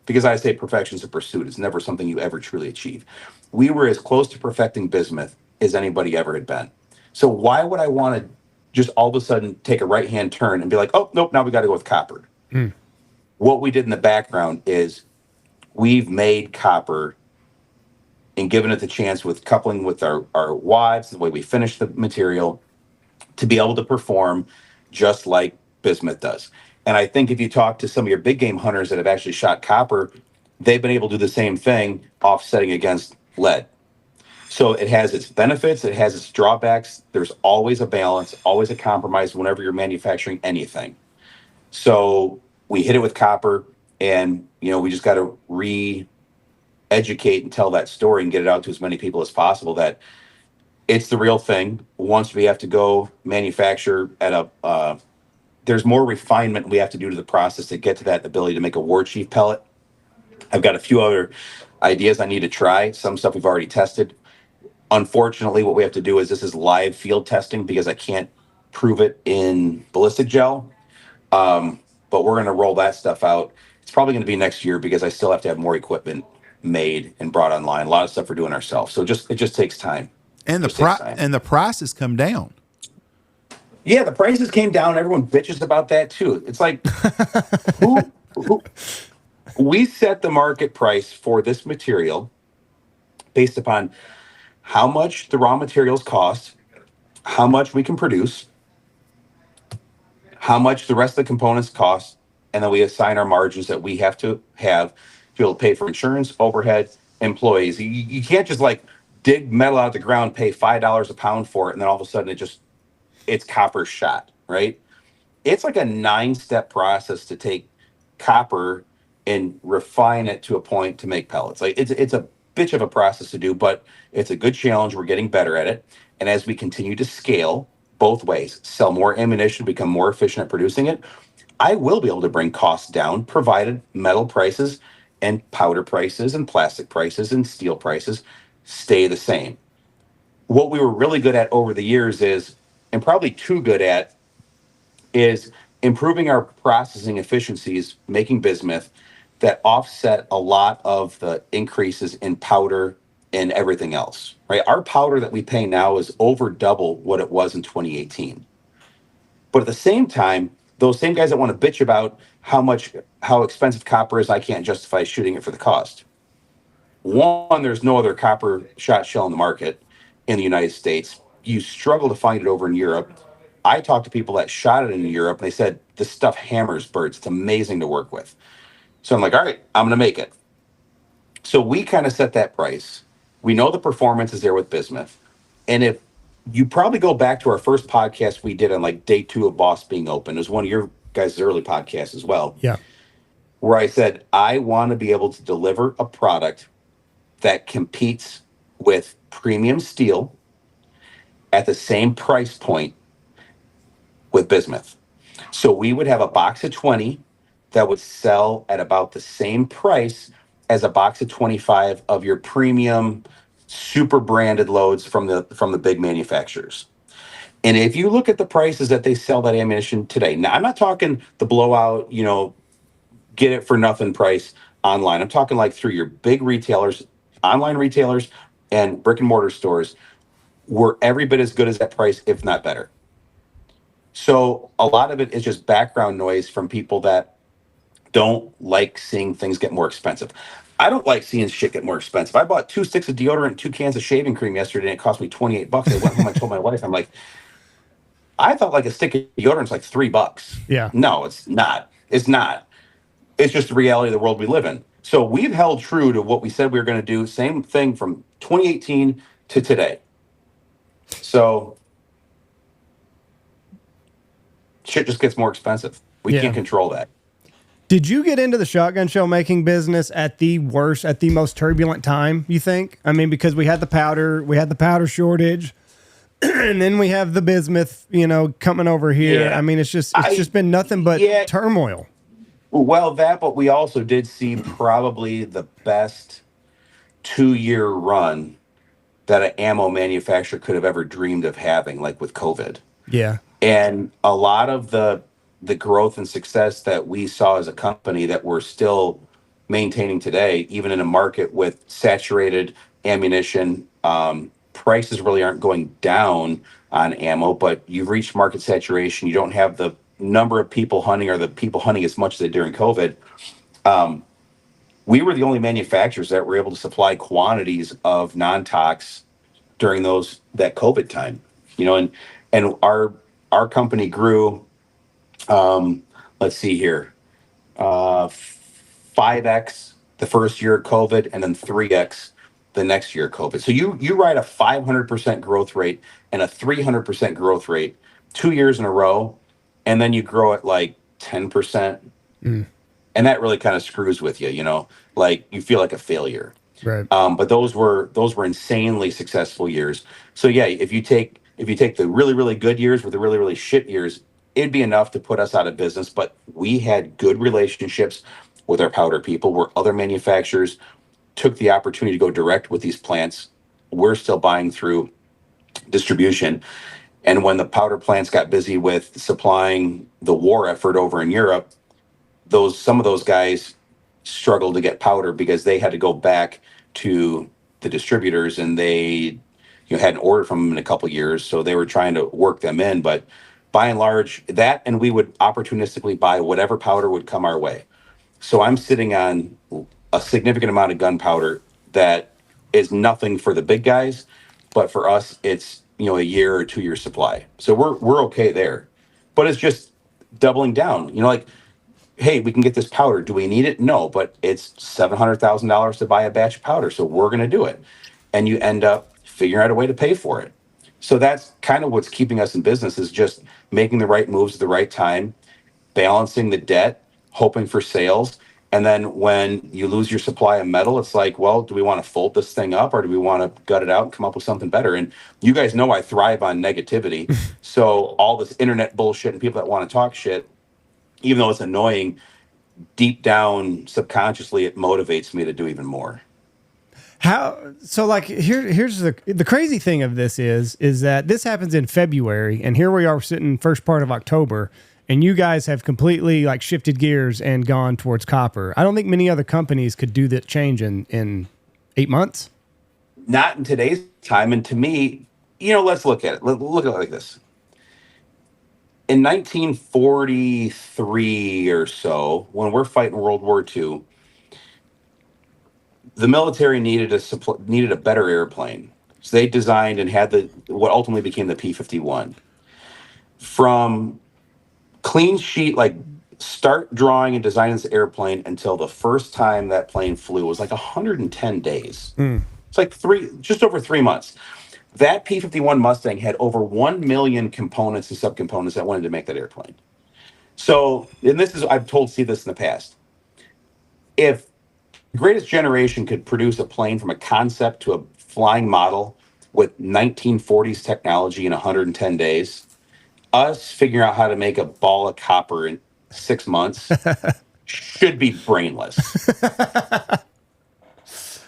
Because I say perfection's a pursuit. It's never something you ever truly achieve. We were as close to perfecting bismuth as anybody ever had been. So why would I want to just all of a sudden take a right-hand turn and be like, oh, nope, now we got to go with copper? What we did in the background is we've made copper and given it the chance, with coupling with our wads, the way we finish the material, to be able to perform just like bismuth does. And I think if you talk to some of your big game hunters that have actually shot copper, they've been able to do the same thing, offsetting against lead. So it has its benefits, it has its drawbacks. There's always a balance, always a compromise whenever you're manufacturing anything. So we hit it with copper, and we just got to educate and tell that story and get it out to as many people as possible that it's the real thing. Once we have to go manufacture at a there's more refinement we have to do to the process to get to that ability to make a war chief pellet. I've got a few other ideas I need to try. Some stuff we've already tested. Unfortunately, what we have to do is this is live field testing because I can't prove it in ballistic gel. But we're going to roll that stuff out. It's probably going to be next year because I still have to have more equipment made and brought online. A lot of stuff we're doing ourselves. So it just takes time. And the prices come down. Yeah, the prices came down. Everyone bitches about that too. It's like, who we set the market price for this material based upon how much the raw materials cost, how much we can produce, how much the rest of the components cost, and then we assign our margins that we have to be able to pay for insurance, overhead, employees. You can't just like dig metal out of the ground, pay $5 a pound for it, and then all of a sudden it's copper shot, right? It's like a 9-step process to take copper and refine it to a point to make pellets. Like it's a bitch of a process to do, but it's a good challenge. We're getting better at it. And as we continue to scale both ways, sell more ammunition, become more efficient at producing it, I will be able to bring costs down, provided metal prices and powder prices and plastic prices and steel prices stay the same. What we were really good at over the years is, and probably too good at, is improving our processing efficiencies, making bismuth that offset a lot of the increases in powder and everything else, right? Our powder that we pay now is over double what it was in 2018. But at the same time, those same guys that want to bitch about how expensive copper is, I can't justify shooting it for the cost. One, there's no other copper shot shell in the market in the United States. You struggle to find it over in Europe. I talked to people that shot it in Europe, and they said this stuff hammers birds. It's amazing to work with. So I'm like, all right, I'm going to make it. So we kind of set that price. We know the performance is there with bismuth. And if you probably go back to our first podcast we did on like day 2 of Boss being open, it was one of your guys' early podcasts as well. Yeah. Where I said, I want to be able to deliver a product that competes with premium steel at the same price point with bismuth. So we would have a box of 20 that would sell at about the same price as a box of 25 of your premium super branded loads from the big manufacturers. And if you look at the prices that they sell that ammunition today, now I'm not talking the blowout, get it for nothing price online. I'm talking like through your big retailers, online retailers, and brick and mortar stores, were every bit as good as that price, if not better. So a lot of it is just background noise from people that don't like seeing things get more expensive. I don't like seeing shit get more expensive. I bought 2 sticks of deodorant and 2 cans of shaving cream yesterday, and it cost me $28. I went home and told my wife, I'm like, I thought like a stick of deodorant's like $3. Yeah. No, it's not. It's not. It's just the reality of the world we live in. So we've held true to what we said we were going to do. Same thing from 2018 to today. So shit just gets more expensive. We can't control that. Did you get into the shotgun shell making business at the most turbulent time, you think? I mean, because we had the powder shortage, and then we have the bismuth, coming over here. Yeah. I mean, it's just been nothing but turmoil. Well, but we also did see probably the best 2-year run that an ammo manufacturer could have ever dreamed of having, like with COVID. Yeah. And a lot of the growth and success that we saw as a company that we're still maintaining today, even in a market with saturated ammunition, prices really aren't going down on ammo, but you've reached market saturation. You don't have the number of people hunting or the people hunting as much as they did during COVID. We were the only manufacturers that were able to supply quantities of non-tox during that COVID time, and our company grew, let's see here, 5x the first year of COVID, and then 3x the next year of COVID. So you ride a 500% growth rate and a 300% growth rate 2 years in a row, and then you grow at like 10%. And that really kind of screws with you, like you feel like a failure. Right. But those were insanely successful years. So yeah, if you take the really really good years with the really really shit years, it'd be enough to put us out of business. But we had good relationships with our powder people, where other manufacturers took the opportunity to go direct with these plants. We're still buying through distribution. And when the powder plants got busy with supplying the war effort over in Europe, some of those guys struggled to get powder because they had to go back to the distributors, and they hadn't ordered from them in a couple of years, so they were trying to work them in. But by and large, that, and we would opportunistically buy whatever powder would come our way. So I'm sitting on a significant amount of gunpowder that is nothing for the big guys, but for us, it's a year or 2 year supply. So we're okay there. But it's just doubling down. Like, hey, we can get this powder. Do we need it? No, but it's $700,000 to buy a batch of powder, so we're going to do it. And you end up figuring out a way to pay for it. So that's kind of what's keeping us in business, is just making the right moves at the right time, balancing the debt, hoping for sales. And then when you lose your supply of metal, it's like, well, do we want to fold this thing up, or do we want to gut it out and come up with something better? And you guys know I thrive on negativity. So all this internet bullshit and people that want to talk shit, even though it's annoying, deep down subconsciously, it motivates me to do even more. Here's the crazy thing of this is that this happens in February, and here we are sitting first part of October, and you guys have completely like shifted gears and gone towards copper. I don't think many other companies could do that change in 8 months. Not in today's time. And to me, let's look at it. Look at it like this. In 1943 or so, when we're fighting World War II, the military needed a better airplane. So they designed and had what ultimately became the P-51. From clean sheet, like start drawing and designing this airplane until the first time that plane flew was like 110 days. It's like just over 3 months. That P-51 Mustang had over 1 million components and subcomponents that went into make that airplane. So, and I've told Steve this in the past. If the greatest generation could produce a plane from a concept to a flying model with 1940s technology in 110 days, us figuring out how to make a ball of copper in 6 months should be brainless.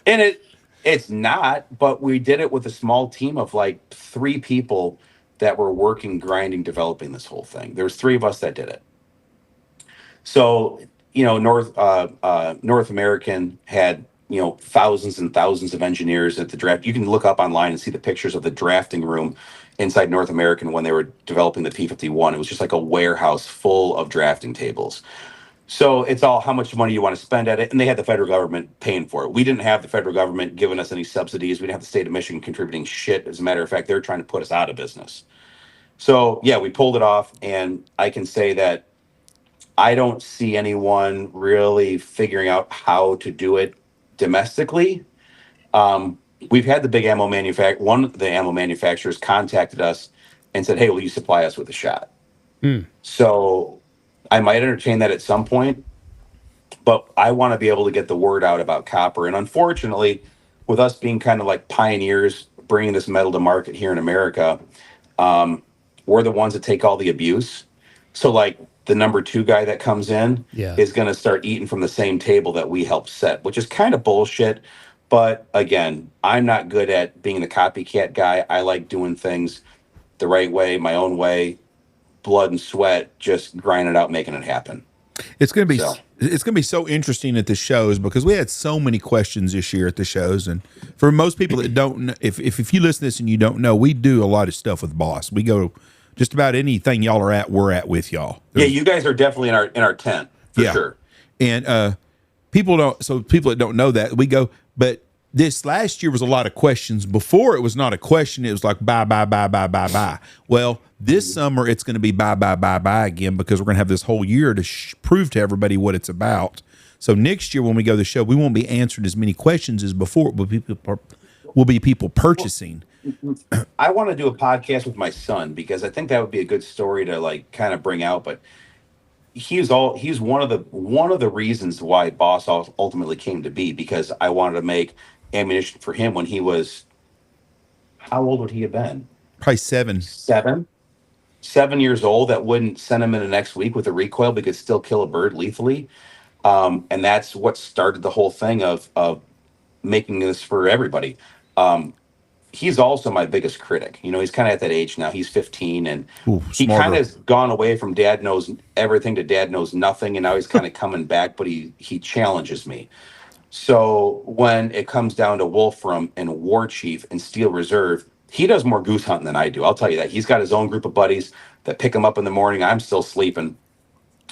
And it's not, but we did it with a small team of like 3 people that were working, grinding, developing this whole thing. There's 3 of us that did it. So, North American had, thousands and thousands of engineers at the draft. You can look up online and see the pictures of the drafting room inside North American when they were developing the P-51. It was just like a warehouse full of drafting tables. So it's all how much money you want to spend at it. And they had the federal government paying for it. We didn't have the federal government giving us any subsidies. We didn't have the state of Michigan contributing shit. As a matter of fact, they're trying to put us out of business. So yeah, we pulled it off. And I can say that I don't see anyone really figuring out how to do it domestically. We've had the big one of the ammo manufacturers contacted us and said, hey, will you supply us with a shot? So I might entertain that at some point, but I want to be able to get the word out about copper. And unfortunately, with us being kind of like pioneers bringing this metal to market here in America, we're the ones that take all the abuse. So like the number 2 guy that comes in is going to start eating from the same table that we helped set, which is kind of bullshit. But again, I'm not good at being the copycat guy. I like doing things the right way, my own way, blood and sweat, just grinding it out, making it happen. It's going to be so interesting at the shows, because we had so many questions this year at the shows. And for most people that don't know, if you listen to this and you don't know, we do a lot of stuff with Boss. We go just about anything y'all are at, we're at with y'all. You guys are definitely in our tent for sure. And people that don't know that, we go, but this last year was a lot of questions. Before, it was not a question. It was like buy, buy, buy, buy, buy, buy. Well, this summer it's going to be buy, buy, buy, buy again, because we're going to have this whole year to prove to everybody what it's about. So next year when we go to the show, we won't be answering as many questions as before. Will be people purchasing. I want to do a podcast with my son, because I think that would be a good story to like kind of bring out. But he's one of the reasons why Boss ultimately came to be, because I wanted to make ammunition for him when he was, how old would he have been? Probably 7. 7 years old. That wouldn't send him in the next week with a recoil, but could still kill a bird lethally. And that's what started the whole thing of making this for everybody. He's also my biggest critic. He's kind of at that age now. He's 15, and he kind of has gone away from dad knows everything to dad knows nothing, and now he's kind of coming back, but he challenges me. So when it comes down to Wolfram and War Chief and Steel Reserve, he does more goose hunting than I do. I'll tell you that. He's got his own group of buddies that pick him up in the morning. I'm still sleeping.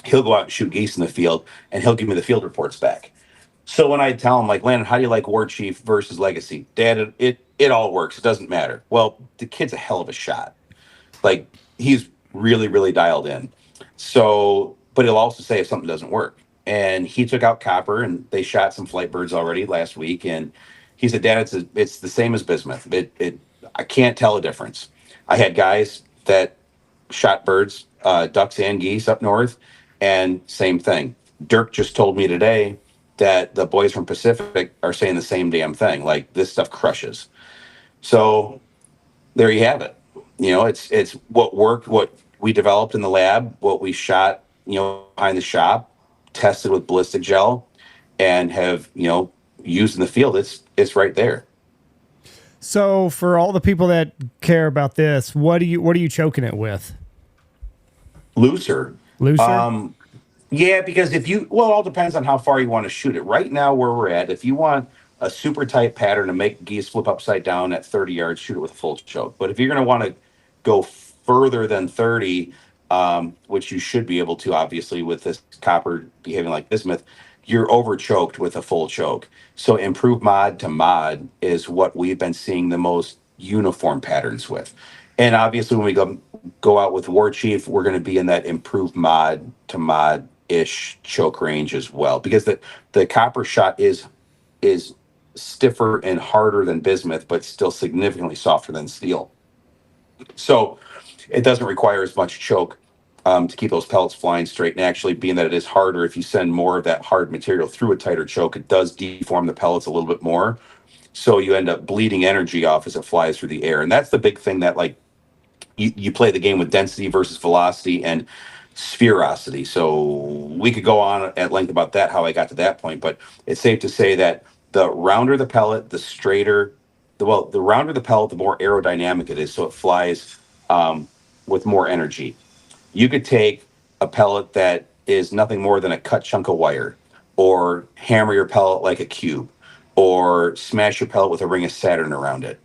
He'll go out and shoot geese in the field, and he'll give me the field reports back. So when I tell him, like, Landon, how do you like War Chief versus Legacy? Dad, it all works. It doesn't matter. Well, the kid's a hell of a shot. Like, he's really, really dialed in. So, but he'll also say if something doesn't work. And he took out Copper, and they shot some flight birds already last week. And he said, Dad, it's the same as bismuth. I can't tell a difference. I had guys that shot birds, ducks and geese up north, and same thing. Dirk just told me today that the boys from Pacific are saying the same damn thing. Like, this stuff crushes. So there you have it. It's what worked, what we developed in the lab, what we shot, behind the shop, tested with ballistic gel, and have, used in the field. It's right there. So for all the people that care about this, what are you choking it with? Looser. Yeah, because it all depends on how far you want to shoot it. Right now, where we're at, if you want a super tight pattern to make geese flip upside down at 30 yards, shoot it with a full choke. But if you're going to want to go further than 30, which you should be able to, obviously, with this copper behaving like bismuth, you're over choked with a full choke. So improved mod to mod is what we've been seeing the most uniform patterns with. And obviously, when we go out with War Chief, we're going to be in that improved mod to mod-ish choke range as well, because the copper shot is stiffer and harder than bismuth, but still significantly softer than steel. So it doesn't require as much choke to keep those pellets flying straight. And actually, being that it is harder, if you send more of that hard material through a tighter choke, it does deform the pellets a little bit more. So you end up bleeding energy off as it flies through the air. And that's the big thing that, like, you play the game with density versus velocity and spherosity. So we could go on at length about that, how I got to that point, but it's safe to say that the rounder the pellet, the straighter, the rounder the pellet, the more aerodynamic it is. So it flies with more energy. You could take a pellet that is nothing more than a cut chunk of wire, or hammer your pellet like a cube, or smash your pellet with a ring of Saturn around it,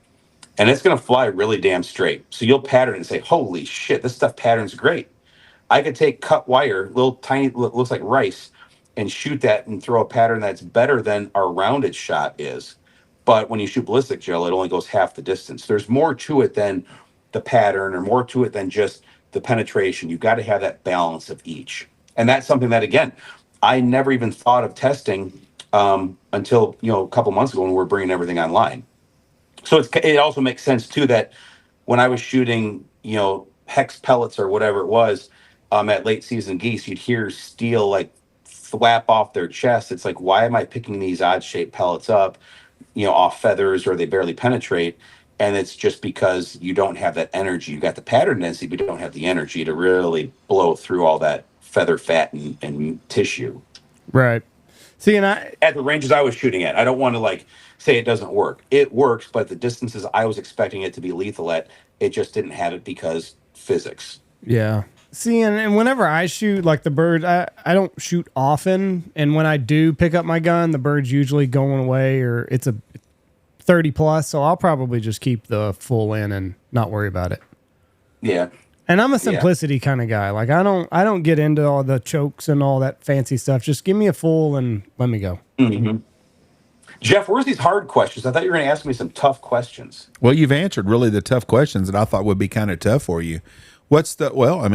and it's going to fly really damn straight. So you'll pattern and say, holy shit, this stuff patterns great. I could take cut wire, little tiny, looks like rice, and shoot that and throw a pattern that's better than our rounded shot is. But when you shoot ballistic gel, it only goes half the distance. There's more to it than the pattern, or more to it than just the penetration. You've got to have that balance of each. And that's something that, again, I never even thought of testing until, a couple months ago when we were bringing everything online. So it also makes sense, too, that when I was shooting, hex pellets or whatever it was at late season geese, you'd hear steel like flap off their chest. It's like, why am I picking these odd shaped pellets up, off feathers, or they barely penetrate? And it's just because you don't have that energy. You got the pattern density, but you don't have the energy to really blow through all that feather fat and tissue. Right. See, and at the ranges I was shooting at, I don't want to say it doesn't work. It works, but the distances I was expecting it to be lethal at, it just didn't have it because physics. Yeah. See, and whenever I shoot, like, the bird, I don't shoot often. And when I do pick up my gun, the bird's usually going away, or it's a 30 plus. So I'll probably just keep the full in and not worry about it. Yeah. And I'm a simplicity kind of guy. Like, I don't get into all the chokes and all that fancy stuff. Just give me a full and let me go. Mm-hmm. Jeff, where's these hard questions? I thought you were going to ask me some tough questions. Well, you've answered really the tough questions that I thought would be kind of tough for you. People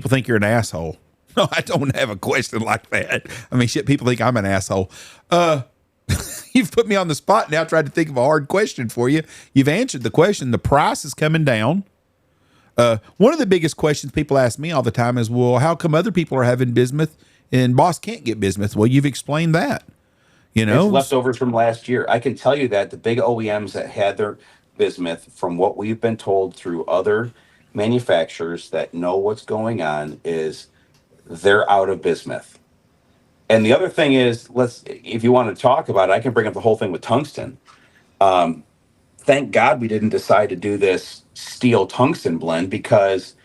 think you're an asshole. No, I don't have a question like that. I mean, shit, people think I'm an asshole. You've put me on the spot now, tried to think of a hard question for you. You've answered the question. The price is coming down. One of the biggest questions people ask me all the time is, well, how come other people are having bismuth and Boss can't get bismuth? Well, you've explained that. You It's know, leftovers from last year. I can tell you that the big OEMs that had their bismuth, from what we've been told through other manufacturers that know what's going on, is they're out of bismuth. And the other thing is, if you want to talk about it, I can bring up the whole thing with tungsten. Thank God we didn't decide to do this steel tungsten blend, because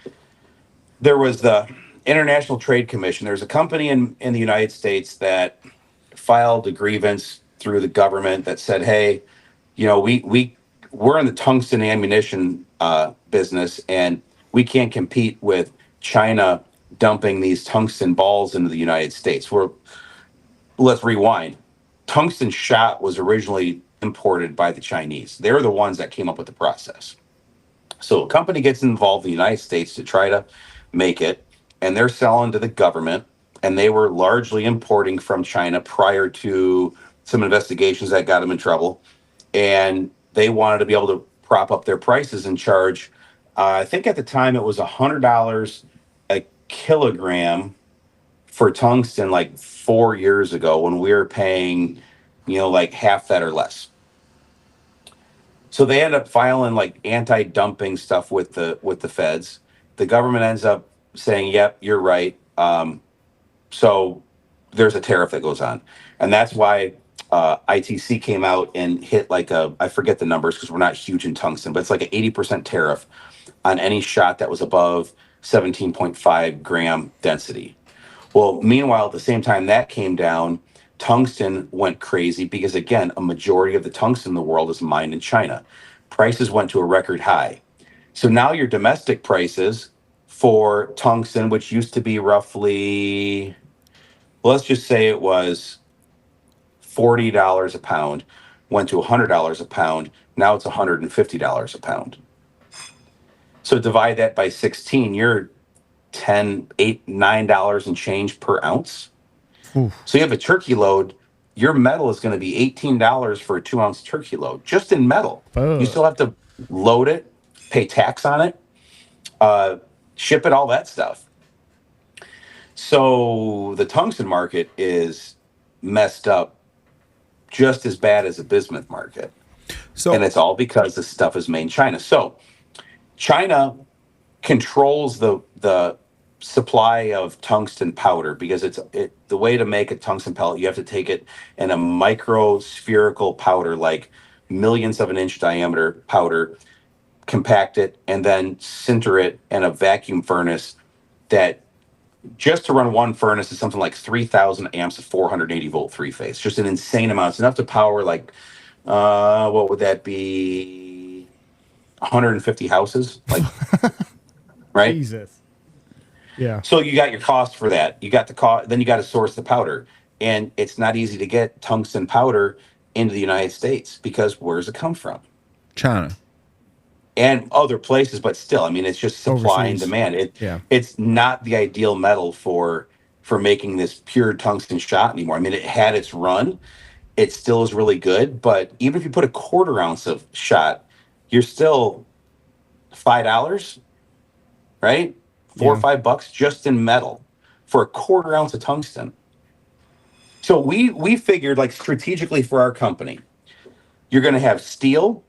there was the International Trade Commission. There's a company in the United States that filed a grievance through the government that said, hey, we're in the tungsten ammunition business, and we can't compete with China dumping these tungsten balls into the United States. Let's rewind. Tungsten shot was originally imported by the Chinese. They're the ones that came up with the process. So a company gets involved in the United States to try to make it, and they're selling to the government. And they were largely importing from China prior to some investigations that got them in trouble. And they wanted to be able to prop up their prices and charge, I think at the time it was $100 a kilogram for tungsten, like 4 years ago, when we were paying, like half that or less. So they end up filing like anti-dumping stuff with the feds. The government ends up saying, "Yep, you're right." So there's a tariff that goes on, and that's why ITC came out and hit like I forget the numbers because we're not huge in tungsten, but it's like an 80% tariff on any shot that was above 17.5 gram density. Well, meanwhile, at the same time that came down, tungsten went crazy because, again, a majority of the tungsten in the world is mined in China. Prices went to a record high. So now your domestic prices for tungsten, which used to be roughly, let's just say it was $40 a pound, went to $100 a pound. Now it's $150 a pound. So divide that by 16, you're 10, $8, $9 and change per ounce. Oof. So you have a turkey load, your metal is going to be $18 for a 2-ounce turkey load, just in metal. You still have to load it, pay tax on it, ship it, all that stuff. So the tungsten market is messed up just as bad as the bismuth market. And it's all because this stuff is made in China. So China controls the supply of tungsten powder, because the way to make a tungsten pellet, you have to take it in a micro spherical powder, like millions of an inch diameter powder, compact it, and then sinter it in a vacuum furnace that, just to run one furnace, is something like 3,000 amps of 480 volt three phase. Just an insane amount. It's enough to power like, what would that be? 150 houses, like, right? Jesus. Yeah. So you got your cost for that. You got the cost, then you got to source the powder. And it's not easy to get tungsten powder into the United States, because where does it come from? China. And other places, but still, I mean, it's just supply and Overseas. demand. Yeah. It's not the ideal metal for making this pure tungsten shot anymore. I mean, it had its run. It still is really good, but even if you put a quarter ounce of shot, you're still $5, right? Four or $5 just in metal for a quarter ounce of tungsten. So we figured, like, strategically for our company, you're going to have steel.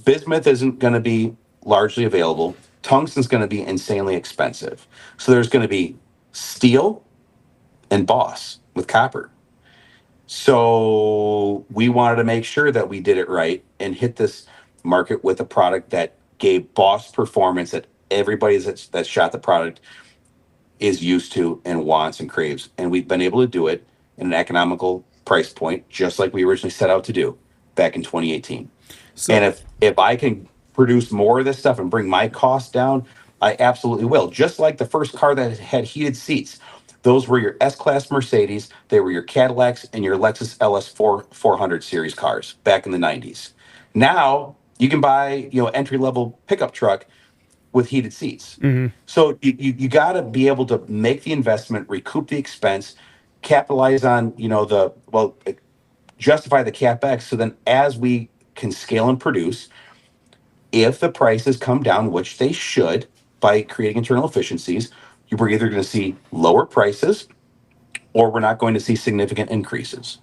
Bismuth isn't going to be largely available. Tungsten's going to be insanely expensive. So there's going to be steel and Boss with copper. So we wanted to make sure that we did it right and hit this market with a product that gave Boss performance that everybody that shot the product is used to and wants and craves. And we've been able to do it in an economical price point, just like we originally set out to do back in 2018. So, and if I can produce more of this stuff and bring my costs down, I absolutely will. Just like the first car that had heated seats. Those were your S-Class Mercedes. They were your Cadillacs and your Lexus LS400 series cars back in the 90s. Now you can buy, entry-level pickup truck with heated seats. Mm-hmm. So you got to be able to make the investment, recoup the expense, capitalize on, justify the CapEx. So then as we can scale and produce, if the prices come down, which they should, by creating internal efficiencies, we're either going to see lower prices or we're not going to see significant increases.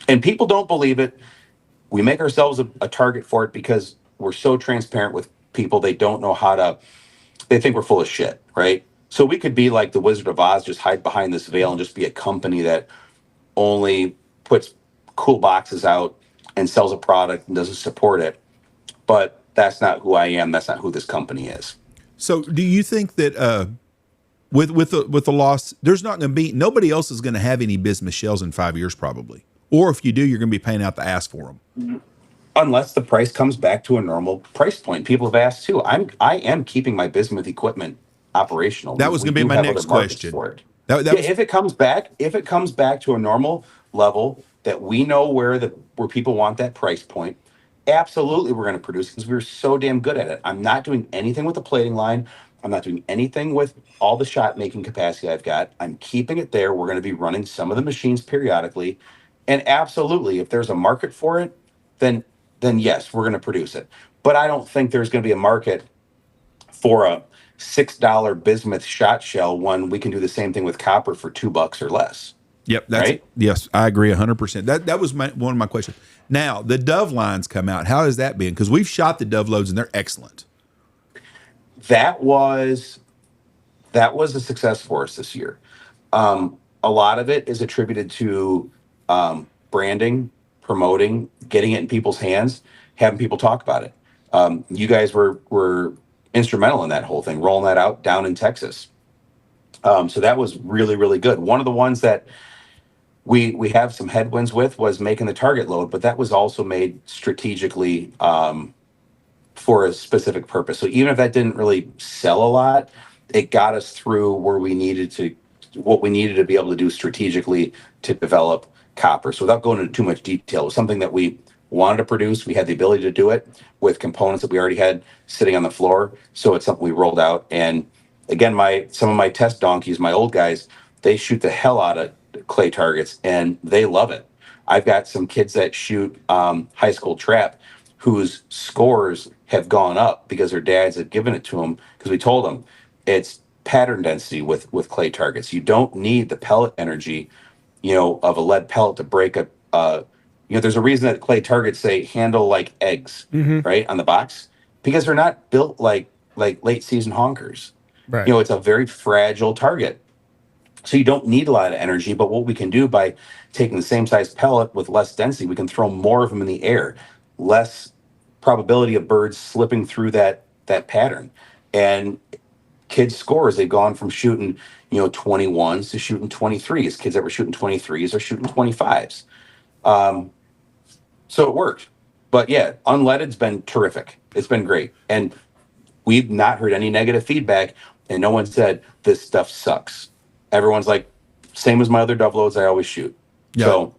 And people don't believe it. We make ourselves a target for it because we're so transparent with people. They don't know how to, they think we're full of shit, right? So we could be like the Wizard of Oz, just hide behind this veil and just be a company that only puts cool boxes out and sells a product and doesn't support it. But that's not who I am. That's not who this company is. So, do you think that with the loss, there's not going to be nobody else is going to have any bismuth shells in 5 years, probably, or if you do, you're going to be paying out the ass for them. Unless the price comes back to a normal price point. People have asked too. I am keeping my bismuth equipment operational. That was going to be my next question. For it. That was, if it comes back to a normal level that we know where people want that price point, absolutely we're going to produce because we're so damn good at it. I'm not doing anything with the plating line. I'm not doing anything with all the shot making capacity I've got. I'm keeping it there. We're going to be running some of the machines periodically, and absolutely, if there's a market for it, then yes, we're going to produce it. But I don't think there's going to be a market for a $6 bismuth shot shell when we can do the same thing with copper for $2 or less. Yep, that's right? Yes, I agree 100%. That was one of my questions. Now, the Dove lines come out. How has that been? Because we've shot the Dove loads and they're excellent. That was a success for us this year. A lot of it is attributed to branding, promoting, getting it in people's hands, having people talk about it. You guys were instrumental in that whole thing, rolling that out down in Texas. So that was really, really good. One of the ones that we have some headwinds with was making the target load, but that was also made strategically for a specific purpose. So even if that didn't really sell a lot, it got us through what we needed to be able to do strategically to develop copper. So without going into too much detail, it was something that we wanted to produce. We had the ability to do it with components that we already had sitting on the floor. So it's something we rolled out. And again, some of my test donkeys, my old guys, they shoot the hell out of clay targets and they love it. I've got some kids that shoot high school trap whose scores have gone up because their dads have given it to them because we told them it's pattern density with clay targets. You don't need the pellet energy, of a lead pellet to break there's a reason that clay targets say handle like eggs, right, on the box, because they're not built like late season honkers. Right. It's a very fragile target. So you don't need a lot of energy, but what we can do by taking the same size pellet with less density, we can throw more of them in the air, less probability of birds slipping through that pattern. And kids' scores, they've gone from shooting, 21s to shooting 23s. Kids that were shooting 23s are shooting 25s. So it worked. But yeah, unleaded's been terrific. It's been great. And we've not heard any negative feedback, and no one said this stuff sucks. Everyone's like, same as my other dove loads I always shoot. Yeah. So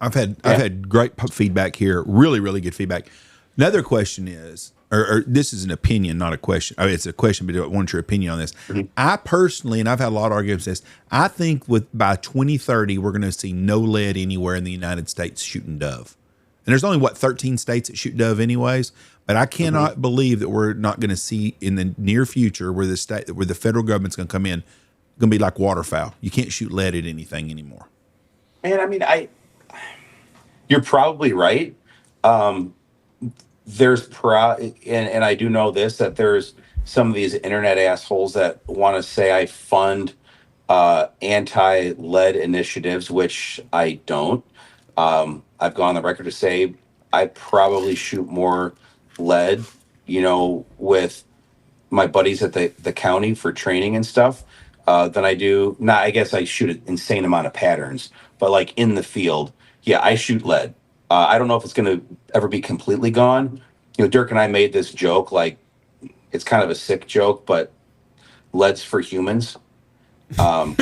I've had great feedback here. Really, really good feedback. Another question is, or this is an opinion, not a question. I mean, it's a question, but I want your opinion on this. Mm-hmm. I personally, and I've had a lot of arguments with this, I think by 2030, we're going to see no lead anywhere in the United States shooting dove. And there's only 13 states that shoot dove anyways. But I cannot believe that we're not going to see in the near future where the federal government's going to come in, going to be like waterfowl. You can't shoot lead at anything anymore. Man, I mean, you're probably right. There's and I do know this, that there's some of these internet assholes that want to say I fund anti-lead initiatives, which I don't. I've gone on the record to say I probably shoot more lead, with my buddies at the county for training and stuff than I do. Now, I guess I shoot an insane amount of patterns, but like in the field, yeah, I shoot lead. I don't know if it's going to ever be completely gone. Dirk and I made this joke, like it's kind of a sick joke, but lead's for humans. Because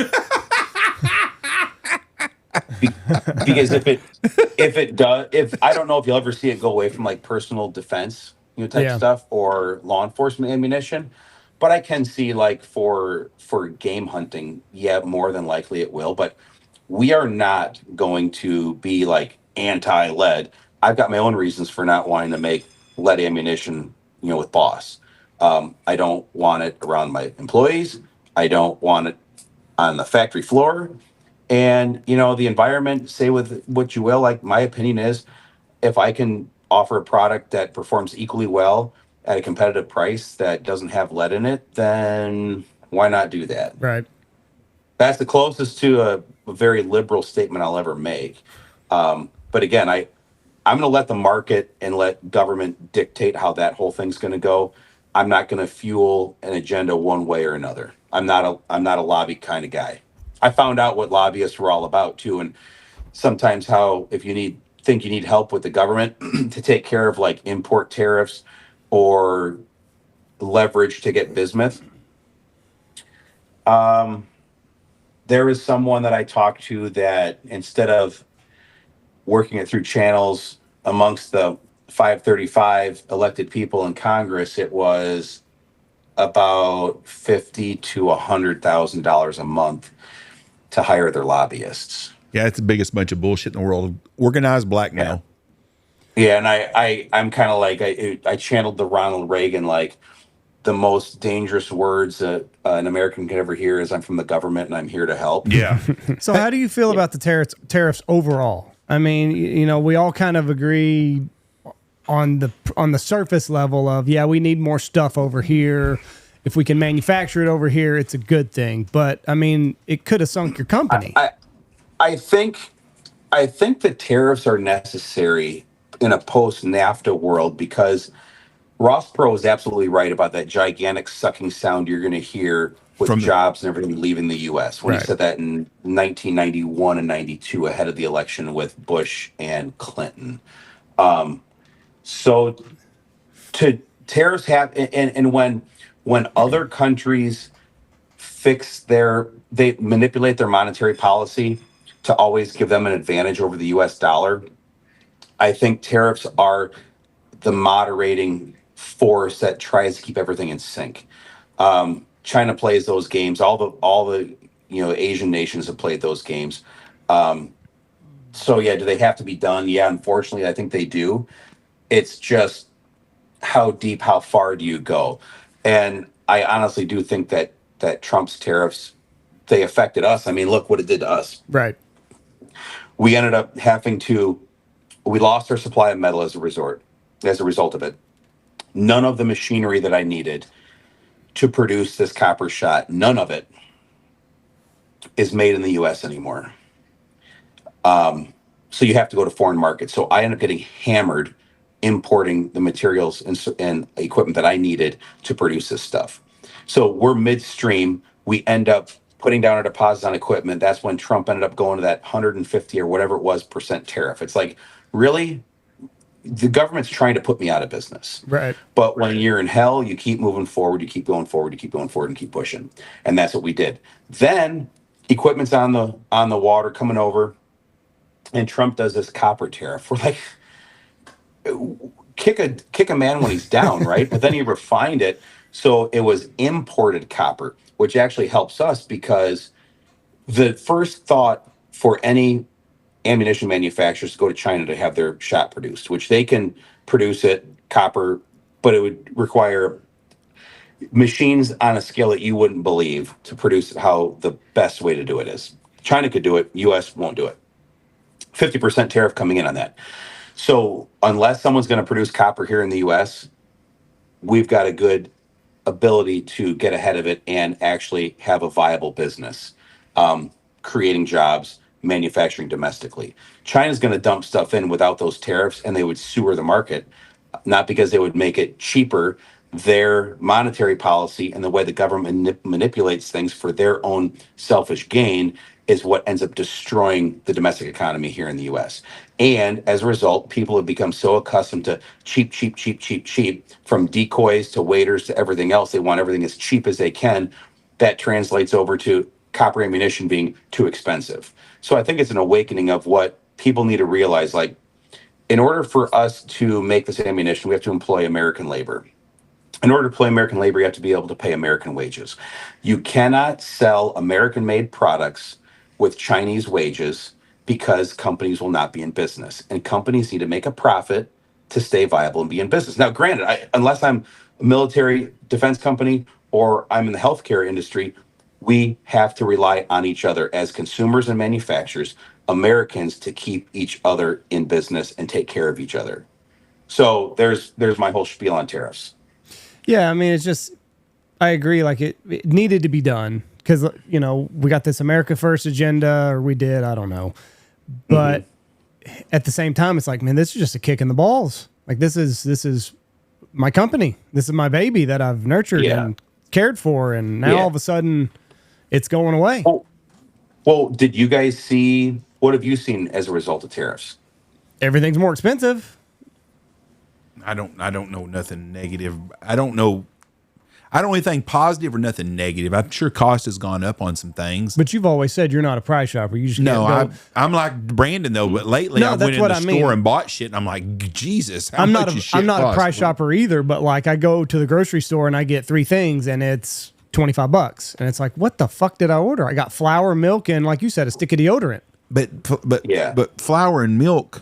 if I don't know if you'll ever see it go away from like personal defense, type stuff or law enforcement ammunition, but I can see like for game hunting, yeah, more than likely it will. But we are not going to be like anti-lead. I've got my own reasons for not wanting to make lead ammunition, with Boss. I don't want it around my employees. I don't want it on the factory floor. And the environment, say with what you will, like my opinion is, if I can offer a product that performs equally well at a competitive price that doesn't have lead in it, then why not do that? Right. That's the closest to a very liberal statement I'll ever make. But again, I'm going to let the market and let government dictate how that whole thing's going to go. I'm not going to fuel an agenda one way or another. I'm not a lobby kind of guy. I found out what lobbyists were all about too, and sometimes how if think you need help with the government to take care of like import tariffs or leverage to get bismuth. There is someone that I talked to that instead of working it through channels amongst the 535 elected people in Congress, it was about $50,000 to $100,000 a month to hire their lobbyists. Yeah, it's the biggest bunch of bullshit in the world. Organized blackmail. Yeah, and I'm kind of like I channeled the Ronald Reagan, like the most dangerous words an American could ever hear is, "I'm from the government and I'm here to help." Yeah. So how do you feel about the tariffs overall? I mean, we all kind of agree on the surface level of, yeah, we need more stuff over here. If we can manufacture it over here, it's a good thing. But I mean, it could have sunk your company. I think the tariffs are necessary in a post NAFTA world because Ross Perot is absolutely right about that gigantic sucking sound you're going to hear with jobs and everything leaving the U.S. When he said that in 1991 and 92 ahead of the election with Bush and Clinton. So to tariffs have, and when other countries they manipulate their monetary policy to always give them an advantage over the US dollar, I think tariffs are the moderating force that tries to keep everything in sync. China plays those games. All the Asian nations have played those games. So yeah, do they have to be done? Yeah, unfortunately, I think they do. It's just how deep, how far do you go? And I honestly do think that Trump's tariffs, they affected us. I mean, look what it did to us. Right. We ended up we lost our supply of metal as a result of it. None of the machinery that I needed to produce this copper shot, none of it is made in the US anymore. So you have to go to foreign markets. So I ended up getting hammered importing the materials and equipment that I needed to produce this stuff. So we're midstream. We end up putting down a deposit on equipment. That's when Trump ended up going to that 150 or whatever it was % tariff. It's like, really? The government's trying to put me out of business. Right. But when you're in hell, you keep moving forward, you keep going forward, you keep going forward and keep pushing. And that's what we did. Then equipment's on the water coming over, and Trump does this copper tariff. We're like, kick a man when he's down, right? But then he refined it. So it was imported copper, which actually helps us because the first thought for any ammunition manufacturers to go to China to have their shot produced, which they can produce it copper, but it would require machines on a scale that you wouldn't believe to produce how the best way to do it is. China could do it, US won't do it. 50% tariff coming in on that. So unless someone's going to produce copper here in the US, we've got a good ability to get ahead of it and actually have a viable business, creating jobs, manufacturing domestically. China's going to dump stuff in without those tariffs, and they would sewer the market, not because they would make it cheaper. Their monetary policy and the way the government manipulates things for their own selfish gain is what ends up destroying the domestic economy here in the US. And as a result, people have become so accustomed to cheap, cheap, cheap, cheap, cheap, from decoys to waiters to everything else. They want everything as cheap as they can. That translates over to copper ammunition being too expensive. So I think it's an awakening of what people need to realize. Like, in order for us to make this ammunition, we have to employ American labor. In order to employ American labor, you have to be able to pay American wages. You cannot sell American-made products with Chinese wages because companies will not be in business. And companies need to make a profit to stay viable and be in business. Now, granted, unless I'm a military defense company or I'm in the healthcare industry, We have to rely on each other as consumers and manufacturers, Americans, to keep each other in business and take care of each other. So there's my whole spiel on tariffs. Yeah, I mean, it's just, I agree. Like it needed to be done because, we got this America First agenda, or we did, I don't know. But at the same time, it's like, man, this is just a kick in the balls. Like this is my company. This is my baby that I've nurtured and cared for. And now all of a sudden it's going away. Well, did you guys see, what have you seen as a result of tariffs? Everything's more expensive. I don't know nothing negative. I don't know anything positive or nothing negative. I'm sure cost has gone up on some things. But you've always said you're not a price shopper. You just I'm like Brandon though. But lately, I went in the store and bought shit, and I'm like, Jesus, I'm not a price shopper either. But like, I go to the grocery store and I get 3 things, and it's $25, and it's like, what the fuck did I order? I got flour, milk, and like you said, a stick of deodorant. But flour and milk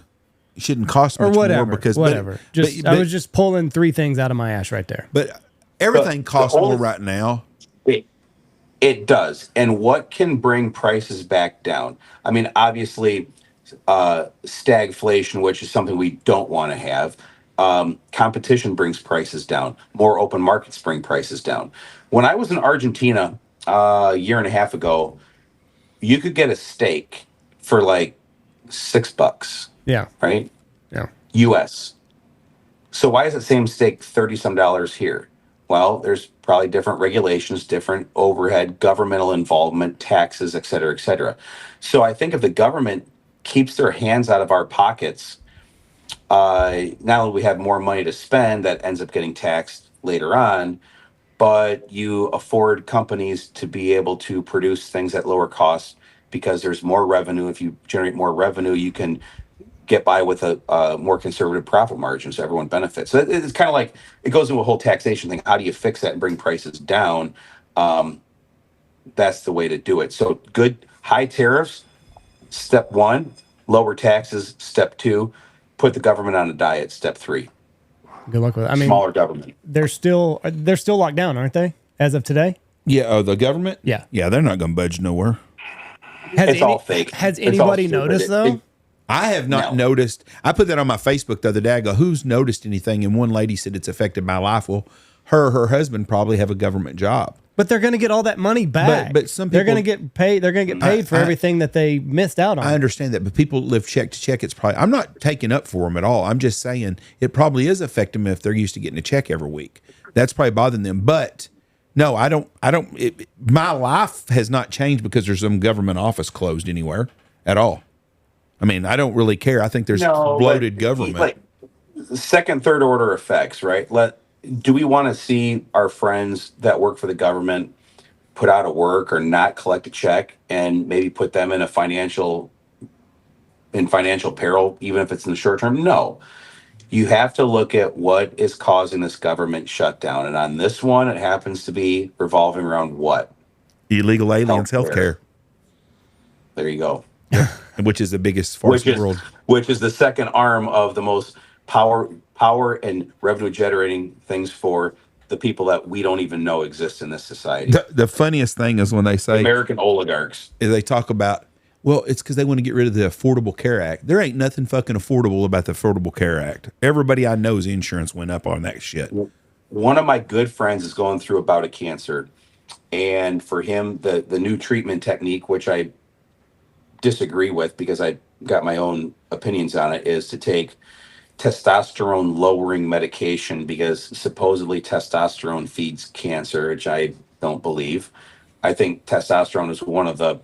shouldn't cost much more because whatever. I was just pulling 3 things out of my ass right there. But everything costs more right now. It does. And what can bring prices back down? I mean, obviously, stagflation, which is something we don't want to have. Competition brings prices down. More open markets bring prices down. When I was in Argentina a year and a half ago, you could get a steak for like $6. Yeah. Right? Yeah. US. So why is the same steak $30 some here? Well, there's probably different regulations, different overhead, governmental involvement, taxes, et cetera, et cetera. So I think if the government keeps their hands out of our pockets, not only we have more money to spend that ends up getting taxed later on, but you afford companies to be able to produce things at lower costs because there's more revenue. If you generate more revenue, you can get by with a more conservative profit margin, so everyone benefits. So it's kind of like, it goes into a whole taxation thing. How do you fix that and bring prices down? That's the way to do it. So good high tariffs, step 1, lower taxes, step 2, put the government on a diet, step 3. Good luck with it. I mean, smaller government. They're still locked down, aren't they? As of today? Yeah, the government? Yeah. Yeah, they're not going to budge nowhere. It's all fake. Has anybody noticed, though? I have not noticed. I put that on my Facebook the other day. I go, who's noticed anything? And one lady said it's affected my life. Well, her husband probably have a government job. But they're going to get all that money back. But some people, they're going to get paid. They're going to get paid for everything that they missed out on. I understand that, but people live check to check. It's probably, I'm not taking up for them at all. I'm just saying it probably is affecting them if they're used to getting a check every week. That's probably bothering them. But no, I don't. My life has not changed because there's some government office closed anywhere at all. I mean, I don't really care. I think there's bloated government. Like second, third order effects, right? Do we want to see our friends that work for the government put out of work or not collect a check and maybe put them in financial peril, even if it's in the short term? No. You have to look at what is causing this government shutdown. And on this one, it happens to be revolving around what? Illegal aliens healthcare. There you go. Which is the biggest farce in the world. Which is the second arm of the most power and revenue generating things for the people that we don't even know exist in this society. The funniest thing is when they say American oligarchs. They talk about, well, it's because they want to get rid of the Affordable Care Act. There ain't nothing fucking affordable about the Affordable Care Act. Everybody I know's insurance went up on that shit. One of my good friends is going through a bout of cancer. And for him, the new treatment technique, which I disagree with because I got my own opinions on it, is to take testosterone lowering medication because supposedly testosterone feeds cancer, which I don't believe. I think testosterone is one of the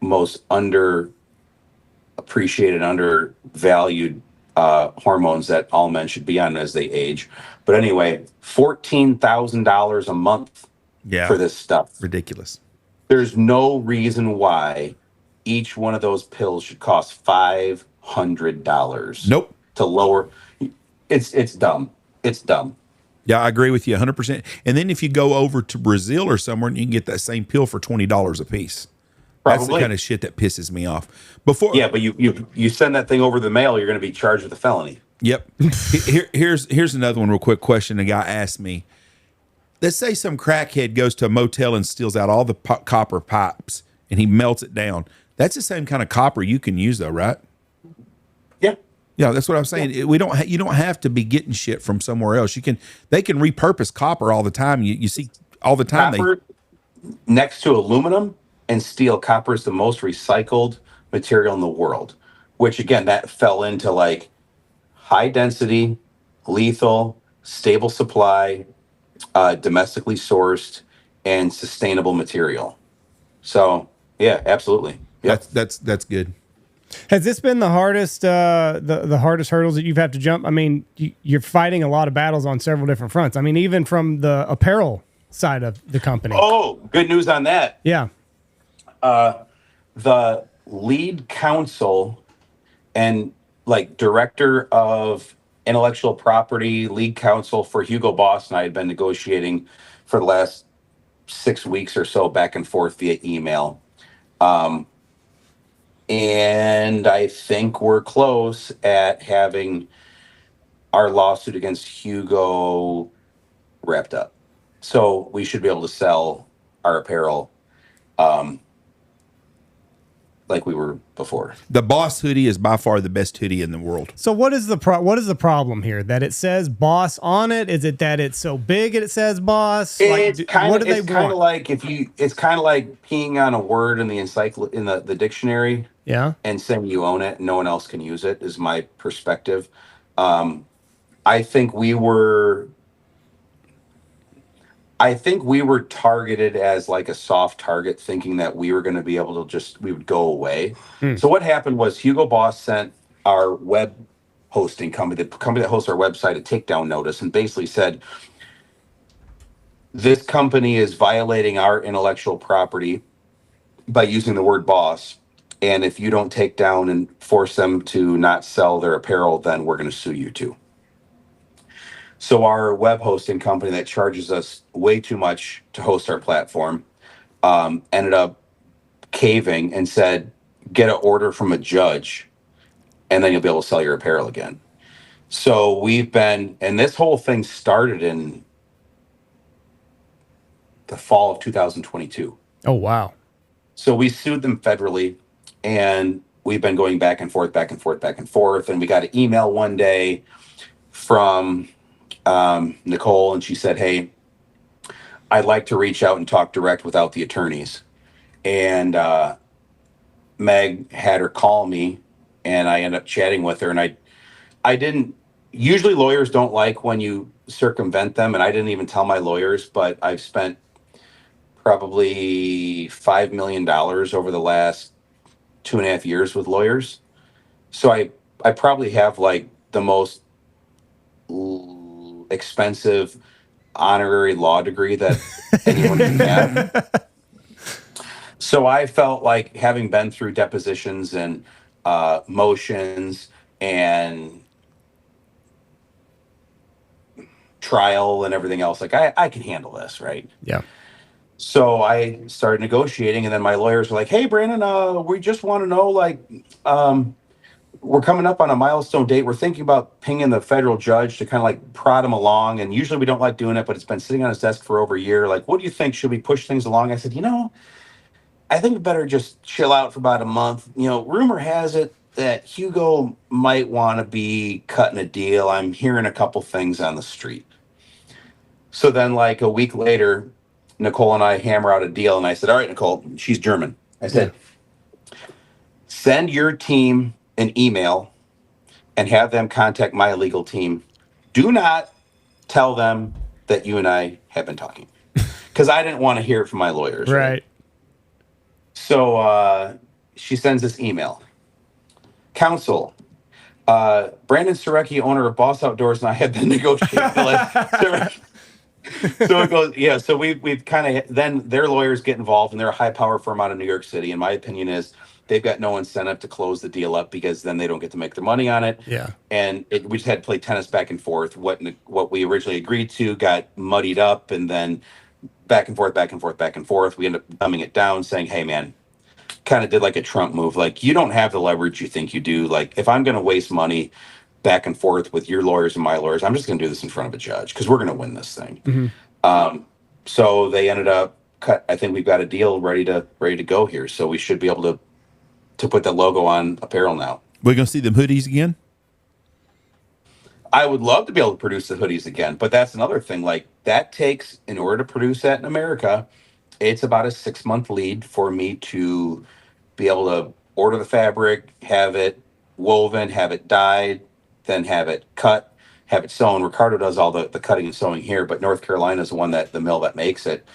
most underappreciated, undervalued hormones that all men should be on as they age. But anyway, $14,000 a month for this stuff. Ridiculous. There's no reason why each one of those pills should cost $500. Nope. To lower. It's dumb. It's dumb. Yeah, I agree with you 100%. And then if you go over to Brazil or somewhere, you can get that same pill for $20 a piece. Probably. That's the kind of shit that pisses me off. But you send that thing over the mail, you're going to be charged with a felony. Yep. Here's another one real quick question a guy asked me. let's say some crackhead goes to a motel and steals out all the copper pipes and he melts it down. That's the same kind of copper you can use, though, right? Yeah. Yeah, that's what I'm saying. Yeah. You don't have to be getting shit from somewhere else. They can repurpose copper all the time. You see all the time. Copper, next to aluminum and steel, copper is the most recycled material in the world. Which again, that fell into like high density, lethal, stable supply, domestically sourced, and sustainable material. So yeah, absolutely. Yep. That's good. Has this been the hardest the hardest hurdles that you've had to jump? I mean, you're fighting a lot of battles on several different fronts. I mean, even from the apparel side of the company. Oh, good news on that. Yeah. The lead counsel and like director of intellectual property, lead counsel for Hugo Boss, and I had been negotiating for the last 6 weeks or so back and forth via email. And I think we're close at having our lawsuit against Hugo wrapped up. So we should be able to sell our apparel like we were before. The Boss hoodie is by far the best hoodie in the world. So what is the problem here? That it says Boss on it? Is it that it's so big and it says Boss? It's kind of like it's kind of like peeing on a word in the dictionary. Yeah. And saying you own it, no one else can use it, is my perspective. I think we were targeted as like a soft target, thinking that we were going to be able to we would go away. So what happened was Hugo Boss sent our web hosting company, the company that hosts our website, a takedown notice and basically said, this company is violating our intellectual property by using the word boss. And if you don't take down and force them to not sell their apparel, then we're going to sue you too. So our web hosting company that charges us way too much to host our platform ended up caving and said, get an order from a judge and then you'll be able to sell your apparel again. So and this whole thing started in the fall of 2022. Oh, wow. So we sued them federally. And we've been going back and forth. And we got an email one day from Nicole, and she said, hey, I'd like to reach out and talk direct without the attorneys. And Meg had her call me, and I ended up chatting with her. And I didn't, usually lawyers don't like when you circumvent them, and I didn't even tell my lawyers, but I've spent probably $5 million over the last 2.5 years with lawyers. So I probably have like the most expensive honorary law degree that anyone can have. So I felt like, having been through depositions and motions and trial and everything else, like I can handle this, right? Yeah. So I started negotiating, and then my lawyers were like, hey, Brandon, we just want to know, like, we're coming up on a milestone date. We're thinking about pinging the federal judge to kind of like prod him along. And usually we don't like doing it, but it's been sitting on his desk for over a year. Like, what do you think? Should we push things along? I said, I think we better just chill out for about a month. Rumor has it that Hugo might want to be cutting a deal. I'm hearing a couple things on the street. So then like a week later, Nicole and I hammer out a deal, and I said, all right, Nicole, she's German. I said, send your team an email and have them contact my legal team. Do not tell them that you and I have been talking, because I didn't want to hear it from my lawyers. Right. So she sends this email. Counsel, Brandon Cerecke, owner of Boss Outdoors, and I have been negotiating. So it goes, yeah. So we've kind of, then their lawyers get involved, and they're a high power firm out of New York City. And my opinion is they've got no incentive to close the deal up, because then they don't get to make their money on it. Yeah. And we just had to play tennis back and forth. What we originally agreed to got muddied up, and then back and forth. We ended up dumbing it down, saying, hey, man, kind of did like a Trump move. Like, you don't have the leverage you think you do. Like, if I'm going to waste money back and forth with your lawyers and my lawyers, I'm just going to do this in front of a judge, because we're going to win this thing. So they ended up I think we've got a deal ready to go here. So we should be able to put that logo on apparel now. We're gonna see them hoodies again. I would love to be able to produce the hoodies again, but that's another thing. Like that takes, in order to produce that in America, it's about a 6-month lead for me to be able to order the fabric, have it woven, have it dyed, then have it cut, have it sewn. Ricardo does all the cutting and sewing here, but North Carolina is the mill that makes it.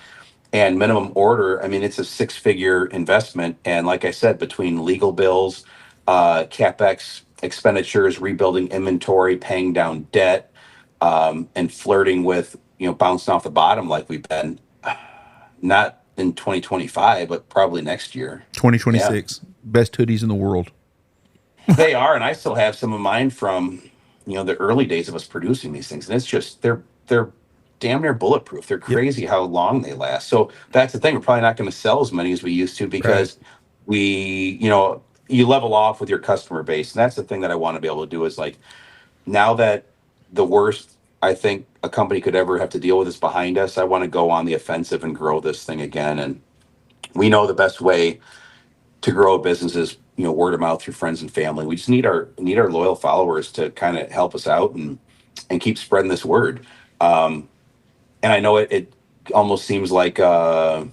And minimum order, I mean, it's a 6-figure investment. And like I said, between legal bills, CapEx expenditures, rebuilding inventory, paying down debt, and flirting with, bouncing off the bottom like we've been, not in 2025, but probably next year. 2026. Yeah. Best hoodies in the world. They are. And I still have some of mine from, the early days of us producing these things. And it's just, they're damn near bulletproof. They're crazy how long they last. So that's the thing. We're probably not going to sell as many as we used to because you level off with your customer base. And that's the thing that I want to be able to do is like, now that the worst I think a company could ever have to deal with is behind us, I want to go on the offensive and grow this thing again. And we know the best way to grow a business is, word of mouth through friends and family. We just need our loyal followers to kind of help us out and keep spreading this word. And I know it almost seems like a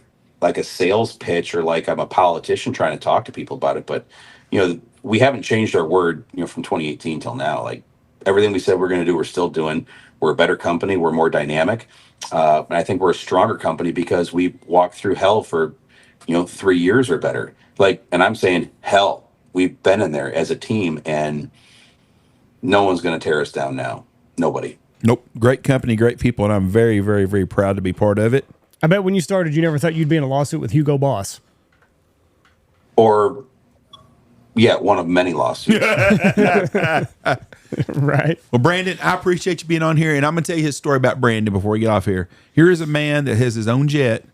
sales pitch or like I'm a politician trying to talk to people about it. But, we haven't changed our word, from 2018 till now. Like everything we said we're going to do, we're still doing. We're a better company. We're more dynamic. And I think we're a stronger company because we walked through hell for, 3 years or better. And I'm saying hell, we've been in there as a team and no one's going to tear us down now. Nobody. Nope. Great company, great people, and I'm very, very, very proud to be part of it. I bet when you started, you never thought you'd be in a lawsuit with Hugo Boss. Or, one of many lawsuits. Right. Well, Brandon, I appreciate you being on here, and I'm going to tell you his story about Brandon before we get off here. Here is a man that has his own jet,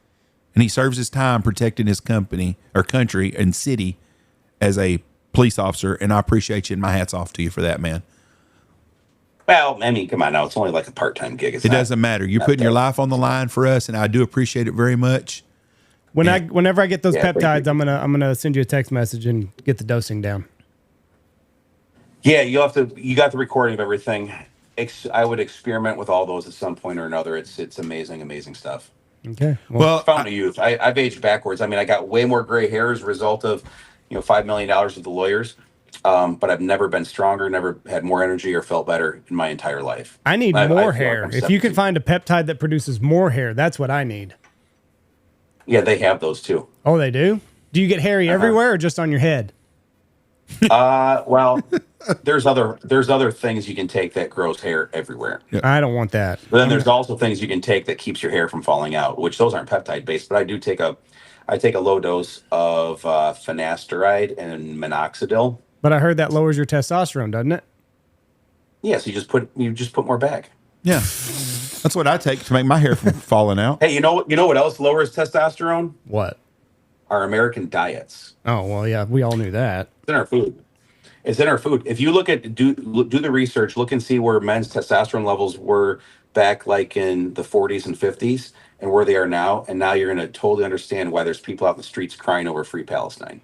and he serves his time protecting his company or country and city as a police officer, and I appreciate you, and my hat's off to you for that, man. Well, I mean, come on now. It's only like a part-time gig. It doesn't matter. You're putting your life on the line for us, and I do appreciate it very much. Whenever I get those peptides, I'm gonna send you a text message and get the dosing down. Yeah, you got the recording of everything. I would experiment with all those at some point or another. It's amazing, amazing stuff. Okay. Well, found a youth. I've aged backwards. I mean, I got way more gray hair as a result of, $5 million with the lawyers. But I've never been stronger, never had more energy or felt better in my entire life. I need more hair. If you can find a peptide that produces more hair, that's what I need. Yeah, they have those too. Oh, they do? Do you get hairy everywhere or just on your head? Well, there's other things you can take that grows hair everywhere. Yep. I don't want that. But then there's also things you can take that keeps your hair from falling out, which those aren't peptide based, but I take a low dose of finasteride and minoxidil. But I heard that lowers your testosterone, doesn't it? Yeah, so you just put more back. Yeah. That's what I take to make my hair from falling out. Hey, you know what else lowers testosterone? What? Our American diets. Oh, well, yeah, we all knew that. It's in our food. It's in our food. If you look at do the research, look and see where men's testosterone levels were back like in the 40s and 50s and where they are now, and now you're going to totally understand why there's people out in the streets crying over free Palestine.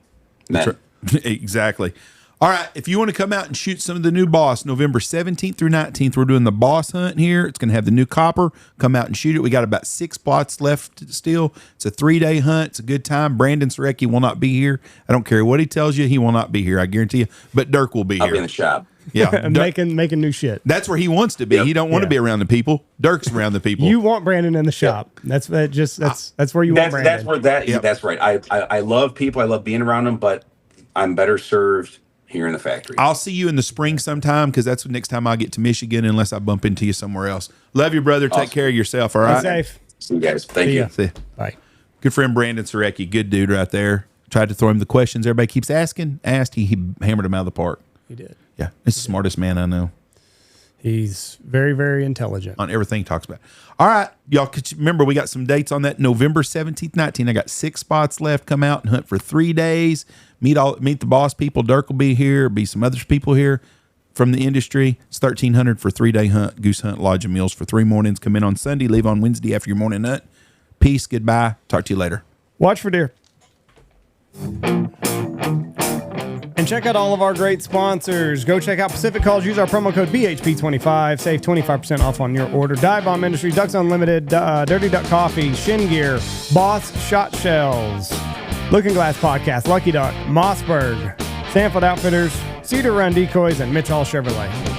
Men. Exactly. All right, if you want to come out and shoot some of the new Boss, November 17th through 19th, we're doing the Boss Hunt here. It's going to have the new copper. Come out and shoot it. We got about 6 spots left still. It's a 3-day hunt. It's a good time. Brandon Cerecke will not be here. I don't care what he tells you. He will not be here, I guarantee you. But Dirk will be here. I'll be in the shop. Yeah, making new shit. That's where he wants to be. Yep. He don't want to be around the people. Dirk's around the people. You want Brandon in the shop. Yep. That's where you want Brandon. That's right. I love people. I love being around them, but I'm better served here in the factory. I'll see you in the spring sometime because that's the next time I get to Michigan unless I bump into you somewhere else. Love you, brother. Awesome. Take care of yourself, all right? Be safe. See you guys. Thank you. See. Bye. Good friend Brandon Cerecke. Good dude right there. Tried to throw him the questions everybody keeps asking. He hammered him out of the park. He did. Yeah. He's the smartest man I know. He's very, very intelligent. On everything he talks about. All right. Y'all, remember, we got some dates on that. November 17th, 19th. I got 6 spots left. Come out and hunt for 3 days. Meet the boss people. Dirk will be here. Be some other people here. from the industry. It's $1,300 for 3-day hunt, goose hunt, lodge, and meals for 3 mornings. Come in on Sunday, leave on Wednesday after your morning hunt. Peace, goodbye. Talk to you later. Watch for deer. And check out all of our great sponsors. Go check out Pacific Calls. Use our promo code BHP25. Save 25% off on your order. Dive Bomb Industry, Ducks Unlimited, Dirty Duck Coffee, Shin Gear, Boss Shot Shells, Looking Glass Podcast, Lucky Duck, Mossberg, Stanfield Outfitters, Cedar Run Decoys, and Mitch Hall Chevrolet.